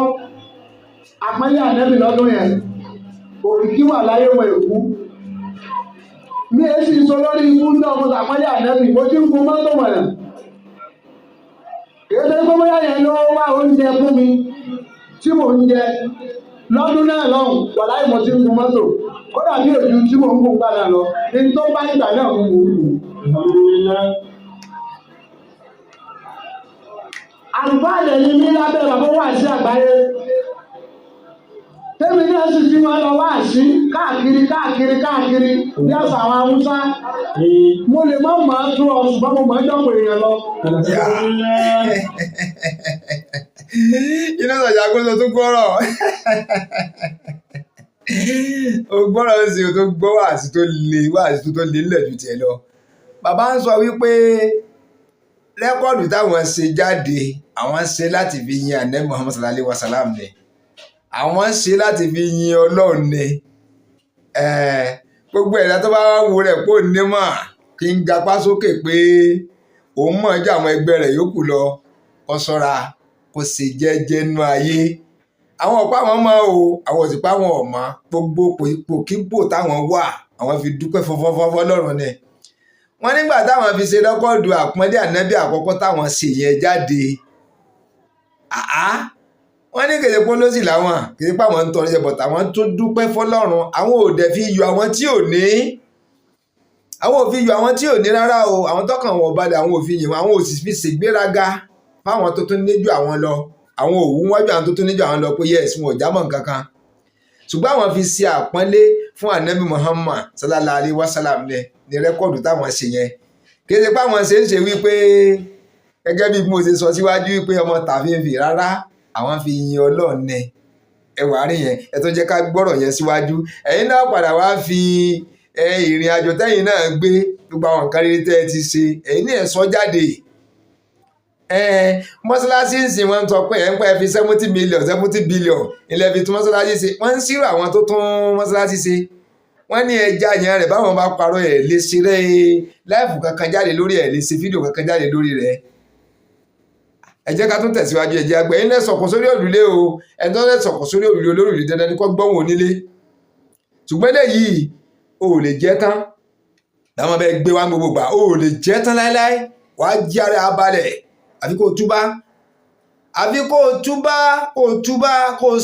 àpẹẹrẹ ànẹ́bì lọ́dún yẹn Òkìkí wà láyé wọ èkú mi èyí sì sọ lórí ikú ní ọmọ àpẹẹrẹ ànẹ́bì mo ti ń gun mọ́tò wọ̀nyẹn èyí tó ń gbọ́ bóyá yẹn ló wá oúnjẹ fún mi tí mò ń jẹ lọ́dún náà lọ́hùn wà láyé mo ti ń gun mọ́tò kódà bí òjú tí mò ń gun gbàdá lọ ní tó bá ìgbà náà mo wò ó. àlùfáàlẹ̀ ni mí lábẹ́ bàbá wà sí àgbáyé tẹ́mi náà sì fi máa lọ wá sí káàkiri bí àṣà àwọn Haúsá mo lè má máa tún ọ ṣùgbọ́n mo máa ń jọ́pọ̀ èèyàn lọ. iná sọ̀jà gbọ́dọ̀ tó gbọ́rọ̀ o gbọ́rọ̀ sí o tó gbọ́ wàásù tó le nílẹ̀ ju tiẹ̀ lọ. bàbá ń sọ wípé rẹ́kọ̀dù táwọn ṣe jáde àwọn ṣe láti fi yin Ànábì Muhammad sallallahu alaihi wasallam ni àwọn ṣe láti fi yin Ọlọ́run ni gbogbo ẹ̀dá tó bá wo rẹ̀ pò nímọ̀ kí n gapá sókè pé òun mọ̀ jẹ́ àwọn ẹgbẹ́ rẹ̀ yòókù lọ kó ṣọ́ra kó ṣe jẹ́jẹ́ nú ayé àwọn ọ̀pá àwọn mọ̀ o àwọn òsìpá àwọn ọ̀mọ́ gbogbo ipò táwọn wà àwọn fi dúpẹ́ fọfọfọfọ lọ́rùn ni wọ́n nígbà táwọn fi ṣe rẹ́kọ́ọ̀dù àpọ́nlé ànábì àkọ́kọ́ táwọn ṣe yẹn jáde wọ́n ní kèdè pọ́lọ́sì làwọn kèdè pàwọn ń tọrọ ẹbọ táwọn tó dúpẹ́ fọlọ́run àwọn ò dẹ̀ fi yọ àwọn tí ò ní àwọn ò fi yọ àwọn tí ò ní rárá o àwọn tọkàn wọn balẹ̀ àwọn ò fi yìn wọn àwọn ò sì fi ṣègbéraga fáwọn tó tún níjù àwọn lọ àwọn òwú wájú àwọn tó tún níjù àwọn lọ pé yẹ ẹ̀sùn ọ̀já mọ̀ nǹkan kan ṣùgbọ́n àwọn fi ṣe àpọ́nlé fún ànábì Muhammad sallallahu alaihi wasallam ní rẹ́kọ̀dù táwọn ṣe yẹn kéde páwọn ṣe ń ṣe wípé gẹ́gẹ́ bí mo ṣe sọ síwájú wípé ọmọ tàfíìfì rárá àwọn fi yin Ọlọ́run ní ẹwà rí yẹn ẹ tó jẹ́ ká gbọ́rọ̀ yẹn síwájú ẹ̀yin náà padà wá fi ìrìn àjò tẹ́yìn náà gbé gbogbo àwọn nǹkan rere tẹ́ ẹ ti ṣe ẹ̀yin ní ẹ̀ sọ jáde mọ́ṣáláṣí ń sìn wọ́n ń sọ pé ẹ̀ ń pẹ́ fi 70 billion ilẹ̀ fi tún mọ́ṣáláṣí ṣe wọ́n ń ṣírò àwọn tó tún mọ́ṣáláṣí ṣe wọ́n ní ẹja yẹn rẹ̀ báwọn bá parọ́ ẹ̀ lè ṣeré láìfù kankan jáde lórí ẹ̀ lè ṣe fídíò kankan jáde lórí rẹ̀ ẹ jẹ́ ká tún tẹ̀síwájú ẹ jẹ́ àgbẹ̀ yín lẹ́ sọ̀kọ̀ sórí òrùlé o ẹni tó lẹ́ sọ̀kọ̀ sórí òrùlé olórùlé dandan ní kó gbọ́n wọn onílé ṣùgbọ́n eléyìí o ò lè jẹ́ tán làwọn bẹ gbé wá gbogbo gbà o ò lè jẹ́ tán láéláé wàá jí ara abalẹ̀ àfi kó o túbá kó o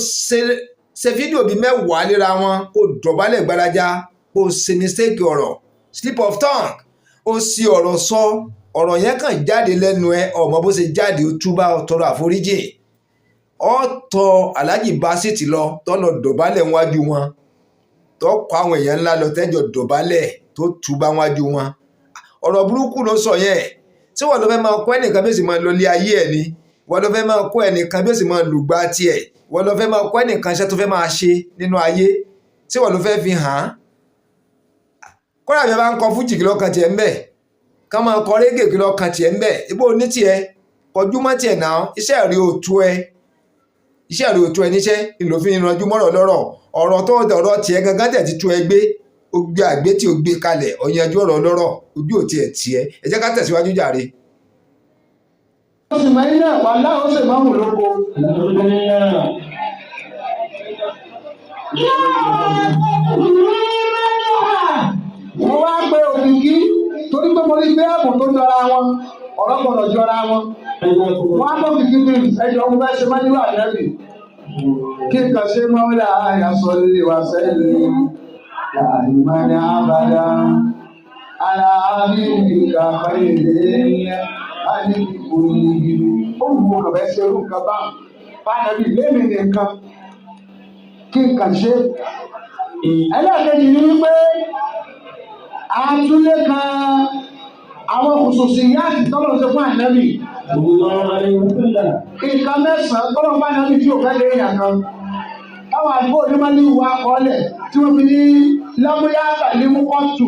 ṣe fídíò bíi 10 léra wọn kó o dọ̀bálẹ̀ gbalaja kó o ṣe mistake ọ̀rọ̀ slip of tongue ó sì ọ̀rọ̀ sọ ọ̀rọ̀ yẹn kàn jáde lẹ́nu ẹ ọmọ bó ṣe jáde ó túbá ó tọrọ àforíjì ó tọ Alhaji Basit lọ tọ́lọ̀ dọ̀bálẹ̀ wájú wọn tó kọ́ àwọn èèyàn ńlá lọ tẹ́jọ dọ̀bálẹ̀ tó túbá wájú wọn ọ̀rọ̀ burúkú ló sọ yẹn tí wọ́n lọ fẹ́ máa kọ́ ẹnìkan bí ó sì máa lọ lé ayé ẹ̀ ni wọ́n lọ fẹ́ máa kọ́ ẹnìkan bí ó sì máa lùgbà tiẹ̀ wọ́n lọ fẹ́ máa kọ́ ẹnìkan iṣẹ́ tó fẹ́ máa ṣe nínú ayé tí wọ́n lọ fẹ́ fi hàn án kọ́ra bí wọ́n bá ń kọ fújì kí lọ́kàn tiẹ̀ ń bẹ̀ ká máa kọ régè kí lọ́kàn tiẹ̀ ń bẹ̀ ibò ní tiẹ̀ kọjú mọ́ tiẹ̀ náà iṣẹ́ rí o tú ẹ níṣẹ́ ìlòfin ìrànjú mọ́rọ̀ lọ́rọ̀ ọ̀rọ̀ tó ọ̀rọ̀ tiẹ̀ gangan tẹ̀ ti tú ẹ gbé ó gbé àgbé tí ó gbé kalẹ̀ ọ̀yanjú ọ̀rọ̀ lọ́rọ̀ ojú ò tiẹ̀ tiẹ̀ ẹ jẹ́ ká tẹ̀síwájú jàre. oṣù mẹ́rin náà wà láwọn ṣe máa ń wò lóko. wọ́n wá pé Òkìkí torí pé mo rí pé ààbò tó jọra wọn ọ̀rọ̀ gbọ́dọ̀ jọra wọn. wọ́n á bọ́ Òkìkí bí ẹjọ́ mo fẹ́ ṣe máa nílò àdẹ́bì kí n kàn ṣe máa ń là áyà sọ lè wá sẹ́yìn láàrin máa ní abàdá aláàbí ìgbà fẹ́yìndé láti ipò yìí ó wù ú kàn fẹ́ ṣe irú nǹkan báwọn fáyọ̀bí lémi nìkan kí n kàn ṣe. ẹlẹ́ẹ̀kejì ni wípé àtúnlé kan àwọn kùsùsì ìyá àti tọ́lọ̀ ṣe fún ànábì. nǹkan 9 tọ́lọ̀ bá ànábì tí ò fẹ́ lé èèyàn kan. táwọn àdúgbò onímọ̀ ní ìwà àkọọ́lẹ̀ tí wọ́n fi ní lámúyá àtàlímú kọ́tù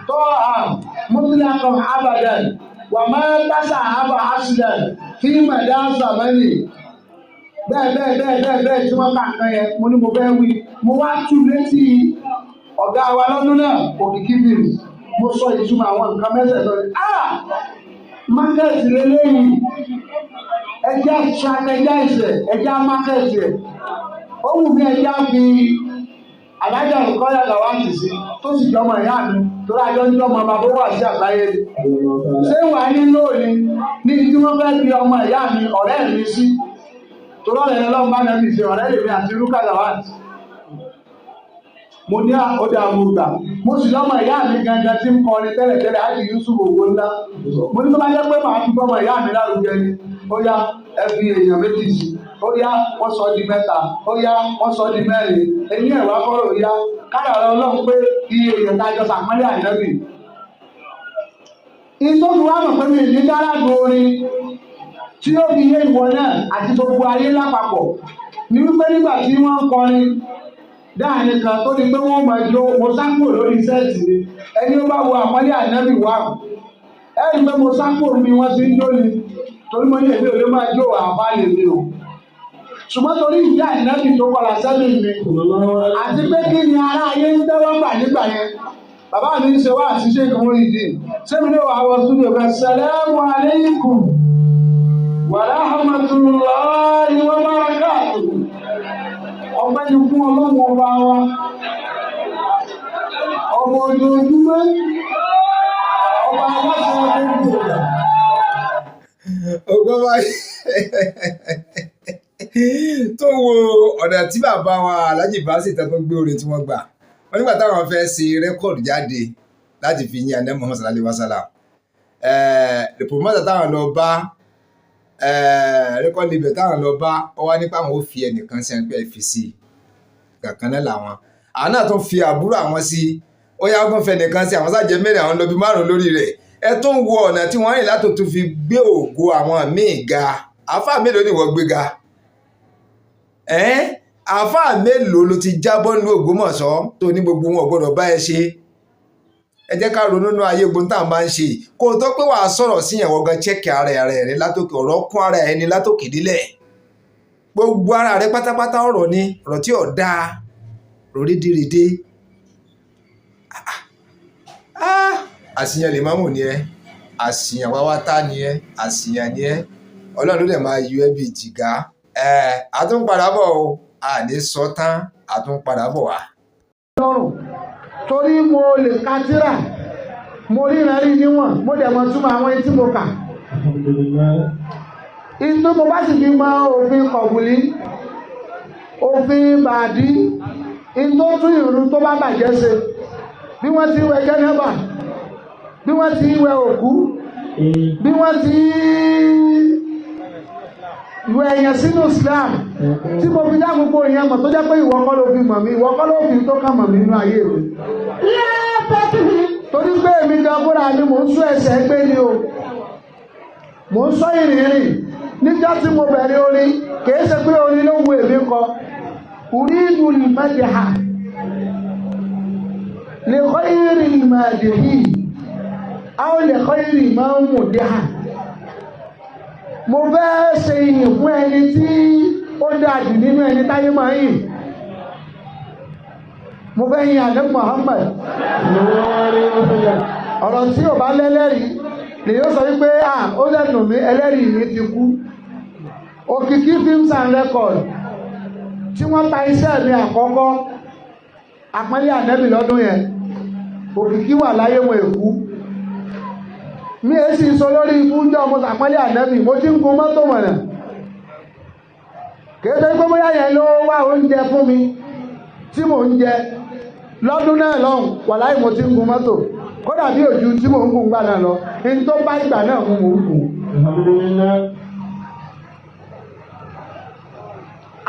tó mọ́tìlá kan abadan wà máa tásà àbà asìlẹ̀ fí màdá sàmẹ́lì bẹ́ẹ̀ tí wọ́n kà kan yẹn mo ní mo fẹ́ wí mo wá tú létí ọ̀gá wa lọ́dún náà Òkìkí bìrì mo sọ ìtumọ̀ àwọn nǹkan mẹ́sẹ̀ẹ̀sọ ni mákẹ́ẹ̀tì lélẹ́yìn ẹjá strategize ẹjá mákẹ́ẹ̀tì ẹ̀ ó wù mí ẹjá fi alájà ìkọ́lẹ̀ làwáǹtì sí tó sì jọmọ ìyá mi tó rájọ́ ń jọmọ bàbá wà sí àgbáyé ṣé wàá ní lóòní ní tí wọ́n fẹ́ fi ọmọ ìyá mi ọ̀rẹ́ mi sí tó lọ́rẹ̀ lọ́wọ́ bá nẹ́bí ṣe ọ̀rẹ́ lèmi àti rúkà làwáǹtì mo ní ọdẹ àwọn ògbà mo sì lọ́mọ ìyá mi gangan tí ń kọrin tẹ́lẹ̀tẹ́lẹ̀ àti Yusuf owó ńlá mo ní tó bá jẹ́ pé màá fi bọ́mọ ìyá mi lárugẹ ni ó yá ẹ fi èèyàn méjì sí ó yá wọ́n sọ di mẹ́ta ó yá wọ́n sọ di mẹ́rin ẹ̀yìn ẹ̀wà kọ́rọ̀ ó yá kádàrá Ọlọ́run pé iye èèyàn tá a jọ sàpọ́nlé ànábì. ìtọ́jú wa mọ̀ pé mi ní dáradù orin tí ó fi yé ìwọ náà àti gbogbo ayé lápapọ̀ ní wípé nígbà tí wọ́n ń kọrin dáàrin kan tó ní pé wọ́n máa jó mo sápò lórí sẹ́ẹ̀tì ni ẹni ó bá wo àpọ́nlé ànábì wà ẹni pé mo sápò mi wọ́n ti ń jó ni torí mo ní èmi ò lè máa jó àbá lè mi o ṣùgbọ́n torí ìyá ànábì tó kọlà sẹ́mi mi àti pé kí ni ará ayé ń tẹ́wọ́ gbà nígbà yẹn bàbá mi ń ṣe wá àṣìṣe ìkànnì ìdí sẹ́mi ní wàá wọ súdìò kan salamu alaykum wa rahmatullahi wa barakatuh ọgbẹ́ ni fún ọlọ́run ọba wa ọmọ ojoojúmọ́ ọba aláṣẹ gbogbo ìgbà. ọgbọ́n báyìí tó wo ọ̀nà tí bàbá wa Alhaji Basit tó gbé orin tí wọ́n gbà wọ́n nígbà táwọn fẹ́ ṣe rẹ́kọ̀dù jáde láti fi yin Ànábì Muhammad sallallahu alaihi wasallam rìpọ̀mọ́tà táwọn lọ bá rẹ́kọ̀dù ibẹ̀ táwọn lọ bá ọ wá nípa àwọn ò fi ẹnìkan sí ẹgbẹ́ fi sí kankan náà làwọn àwọn náà tún fi àbúrò àwọn sí ó yá tún fẹ́ nìkan sí àwọn sáàjẹ́ mẹ́rin àwọn lọ bí 5 lórí rẹ̀ ẹ tún wo ọ̀nà tí wọ́n rìn látò tún fi gbé ògo àwọn míì ga àáfàá mélòó ni wọ́n gbé ga àáfàá mélòó ló ti jábọ́ ní Ògbómọ̀ṣọ́ tó ní gbogbo wọn gbọ́dọ̀ bá ẹ ṣe ẹ jẹ́ ká ronú nínú ayé gbóhùn tá à ń bá ń ṣe kó o tó pé wàá sọ̀rọ̀ sí yẹn wọ́n gan chẹ́kì ara rẹ̀ látòkè ọ̀rọ̀ kún ara ẹni látòkè délẹ̀ gbogbo ara rẹ̀ pátápátá ọ̀rọ̀ ni ọ̀rọ̀ tí ò dáa ròdídìrídé àṣìyàn lè má mú ni ẹ àṣìyàn wáwátá ni ẹ àṣìyàn ni ẹ Ọlọ́run ló dẹ̀ máa yọ ẹ́ bíi jìgá àtúnpadà bọ̀ o àní sọ tán àtúnpadà bọ̀ wá. torí mo lè ka tírà mo ríran rí níwọ̀n mo dẹ̀ mọ̀ túmọ̀ àwọn etí mo kà. ìtò mo bá sì fi mọ òfin kọ̀bùlí òfin bàdí ìtò tún ìrun tó bá bàjẹ́ ṣe bí wọ́n ti wẹ jẹ́nẹ́bà bí wọ́n ti wẹ òkú bí wọ́n ti wẹ èèyàn sínú Islam tí mo fi dá gbogbo ìyẹn mọ̀ tó jẹ́ pé ìwọ kọ́ ló fi mọ̀ mí ìwọ kọ́ ló fi tó kàn mọ̀ mí nínú ayé rẹ̀. torí pé èmi gan fúnra mi mò ń sọ ẹsẹ̀ gbé ni o mò ń sọ ìrìnrìn níjọ́ tí mo bẹ̀rẹ̀ orin kìí ṣe pé orin ló wo èmi kọ uridu al-madha li khayri al-madihi aw li khayri man mudiha mo fẹ́ ṣe ìyìn fún ẹni tí ó dájú nínú ẹni táyé máa yìn mo fẹ́ yin Ànábì Muhammad ọ̀rọ̀ tí ò bá lẹ́lẹ́rìí lè yóò sọ wípé ó lẹ́nu mi ẹlẹ́rìí mi ti kú Òkìkí films and record tí wọ́n ta iṣẹ́ mi àkọ́kọ́ àpọ́nlé Ànábì lọ́dún yẹn Òkìkí wà láyé wọn èkú mi è sì sọ lórí ikú ń jẹ́ ọmọ àpọ́nlé Ànábì mo ti ń gun mọ́tò mọ̀nà kéde pé bóyá yẹn ló wá oúnjẹ fún mi tí mò ń jẹ lọ́dún náà lọ́hùn wàláhì mo ti ń gun mọ́tò kódà bí òjú tí mò ń gun gbà náà lọ ní tó bá ìgbà náà mú mò ń gùn.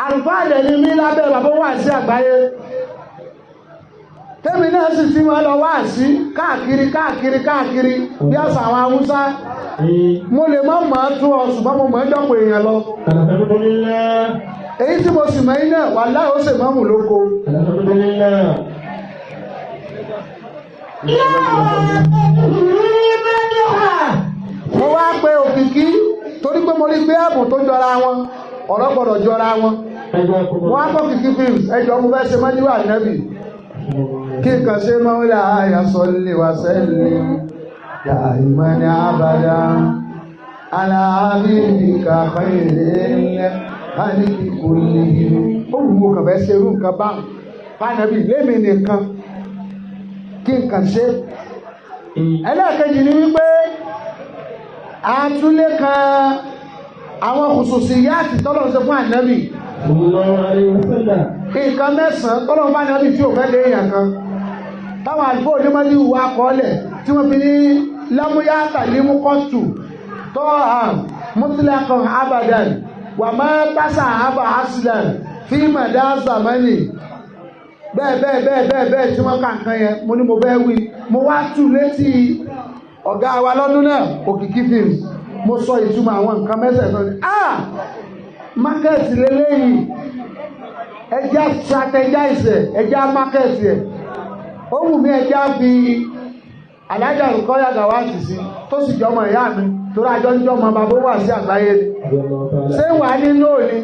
àlùfáà dẹ̀ ni mí lábẹ́ bàbá wà sí àgbáyé tẹ́mi náà sì ti máa lọ wá sí káàkiri bí àṣà àwọn Haúsá mo lè má máa tún ọ ṣùgbọ́n mo máa ń dọ́pọ̀ èèyàn lọ èyí tí mo sì mọ̀ iná wàláhì ó ṣe mọ́mù lóko. mo wá pé òkìkí torí pé mo rí pé ẹ̀bùn tó jọra wọn ọ̀rọ̀ gbọ́dọ̀ jọra wọn. mo wá pọ̀ kìkí films ẹjọ́ mo fẹ́ ṣe mọ́jú ànábì kí nǹkan ṣe mọ́wúlà àyàsọ́lé wa sẹ́lẹ̀ dàìmọ́ ní abàdá aláàbíbíkà fẹ́rẹ̀ẹ́lẹ́ káníkì kò lè ó wù mọ́ kàn fẹ́ ṣe irú nǹkan bá fánàbí lémi nìkan kí nǹkan ṣe. ẹlẹ́ẹ̀kejì ni wípé àtúnlé kan àwọn kùsùsì yáàtì tọ́lọ̀ ṣe fún ànábì nǹkan mẹ́sàn-án tọ́lọ̀ fún ànábì tí ò fẹ́ lé èèyàn kan táwọn àlùfáà onímọ̀lì wà kọ́lẹ̀ tí wọ́n fi ní lámúyá tàlímú kọ́tù tọ́hàn mutlakan abadan wà máa tásà àbà aslan fi màdá zamani bẹ́ẹ̀ tí wọ́n kàǹkan yẹn mo ní mo bẹ́ẹ̀ wí mo wá tù létí ọ̀gá wa lọ́dún náà Òkìkí films mo sọ ìtumọ̀ àwọn nǹkan mẹ́sẹ̀ẹ̀sán ni mákẹ́ẹ̀tì lélẹ́yìn ẹjá strategize ẹjá mákẹ́ẹ̀tì ẹ̀ ó wù mí ẹjá fi alájà Rùkọ́yà Gàwátì sí tó sì jọmọ ìyá mi torí àjọ ń jọmọ bàbá wà sí àgbáyé ni ṣé wà nínú òní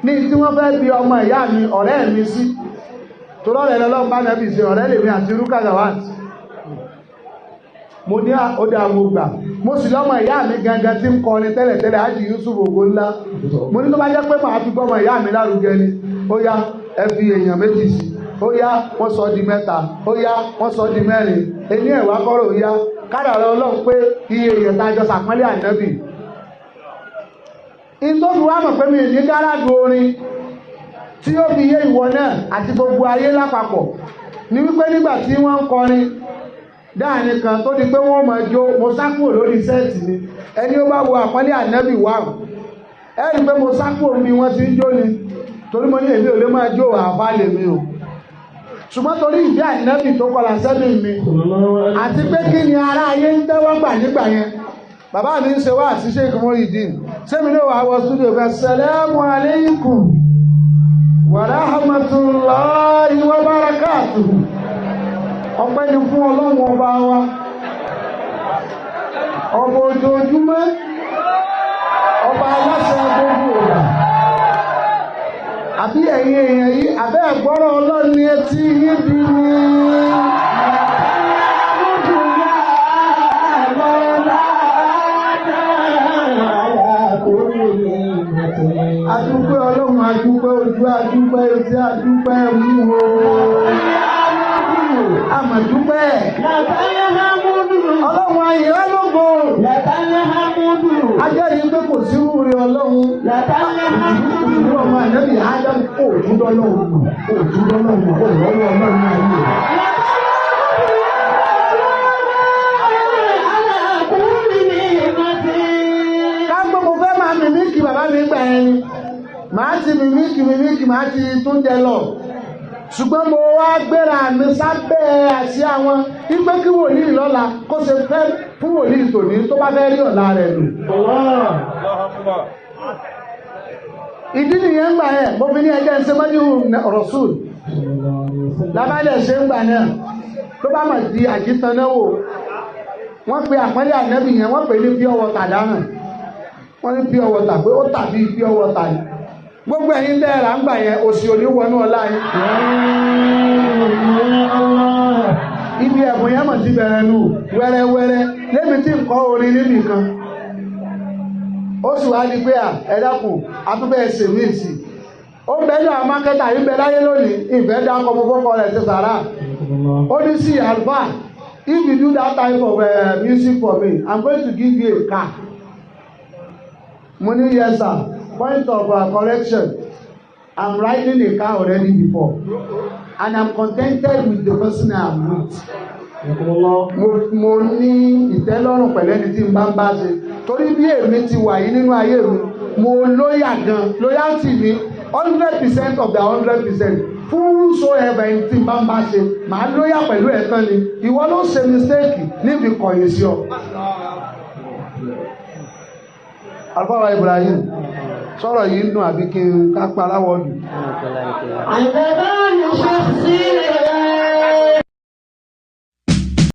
ní tí wọ́n fẹ́ bí ọmọ ìyá mi ọ̀rẹ́ mi sí torí ọ̀rẹ́ lọ́lọ́run bá nẹ́bì sí ọ̀rẹ́ lèmi àti Rúkà Gàwátì mo ní ọdẹ àwọn ògbà mo sì lọ́mọ ìyá mi gangan tí ń kọrin tẹ́lẹ̀tẹ́lẹ̀ Hájì Yusuf Ògúnlá mo ní tó bá jẹ́ pé màá fi gbọ́mọ ìyá mi lárugẹ ni ó yá ẹ fi èèyàn méjì sí ó yá wọ́n sọ di mẹ́ta ó yá wọ́n sọ di mẹ́rin ẹni ẹ̀wà kọ́rọ̀ ó yá kádàrá Ọlọ́run pé iye èèyàn tá a jọ sàpọ́nlé ànábì ìtòfù wa mọ̀ pé mi ní gáràdù orin tí ó fi yé ìwọ náà àti gbogbo ayé lápapọ̀ ní wípé nígbà tí wọ́n ń kọrin dáàrin kan tó di pé wọ́n máa jó mo sákúrò lórí sẹ́ẹ̀tì ni ẹni ó bá wo àpọ́nlé ànábì wà ẹ̀rí pé mo sákúrò bí wọ́n ti ń jó ni torí mo ní èmi ò lè máa jó àbá lè mi o ṣùgbọ́n torí ìdí ànábì tó kọlà sẹ́mi mi àti pé kí ni ará ayé ń tẹ́wọ́ gbà nígbà yẹn bàbá mi ń ṣe wá àti Sheikh Muyideen sẹ́mi ló wà wọ studio fẹ́ Assalamu alaikum wa rahmatullahi wa barakatuh ọpẹ́ ni fún Ọlọ́run ọba wa ọba ojoojúmọ́ ọba aláṣẹ gbogbo ọba àbí ẹ̀yin èèyàn yìí àbẹ́ ẹ̀gbọ́rọ̀ Ọlọ́run ní etí yín bí ní adúpẹ́ Ọlọ́run adúpẹ́ ojú adúpẹ́ etí adúpẹ́ mú o àmàdúpẹ́ Ọlọ́run ayé ọlọ́gbò ajẹ́rìí pé kò sí wúrí Ọlọ́run ìlú ọmọ ànábì Adam òjúdọ́lọ́run òlọ́wọ́ Ọlọ́run ayé kágbó mo fẹ́ máa mímíkì bàbá mi gbà ẹni máa ti mímíkì máa ti tún jẹ lọ ṣùgbọ́n mo wá gbéra mi sábẹ́ àti àwọn ipé kí wòlíì lọ́la kó ṣe fẹ́ fún wòlíì tòní tó bá fẹ́ rí ọ̀la rẹ̀ lò. ìdí nìyẹn ń gbà yẹn mo fi ní ẹjẹ́ ń ṣe mọ́jú Rasul lábàlẹ̀ ṣe ń gbà náà ló bá mọ̀ di àjítan náà wò wọ́n pe àpẹẹrẹ ànábì yẹn wọ́n pè ní pure water dáhùn wọ́n ní pure water pé ó tàbí pure water ni gbogbo ẹ̀yin dẹ́ra ń gbà yẹn òsì òní wọnú ọlá yìí ibi ẹ̀bùn yẹn mọ̀ ti bẹ̀rẹ̀ nù wẹ́rẹ́wẹ́rẹ́ lébi tí nǹkan orin níbì kan ó sì wá di pé ẹ dákun àtúbẹ̀ ẹsẹ̀ mí sí ó bẹ́ẹ̀ náà mákẹ́tà yìí bẹ láyé lónìí ìfẹ́ dá ọkọ̀ mọ́ fọ́kọ̀ rẹ̀ ti sàrà ó ní sí alfa if you do that type of music for me I'm going to give you a car mo ní yes sir. Point of correction, I'm riding a car already before and I'm contented with the person I'm with. Mo ní ìtẹ́lọ́rùn pẹ̀lú ẹni tí n bá ń bá ṣe torí bí èmi ti wà yìí nínú ayé mi mo lóyà gan loyalty mi 100% of the 100% whosoever ẹni tí n bá ń bá ṣe màá lóyà pẹ̀lú ẹ̀tàn ni ìwọ ló ṣe mistake níbi kọ̀yìn sí ọ. Alfa Ibrahim sọ̀rọ̀ yìí ń dùn àbí kí n ká pa aláwọ̀ dùn. عددان شخصية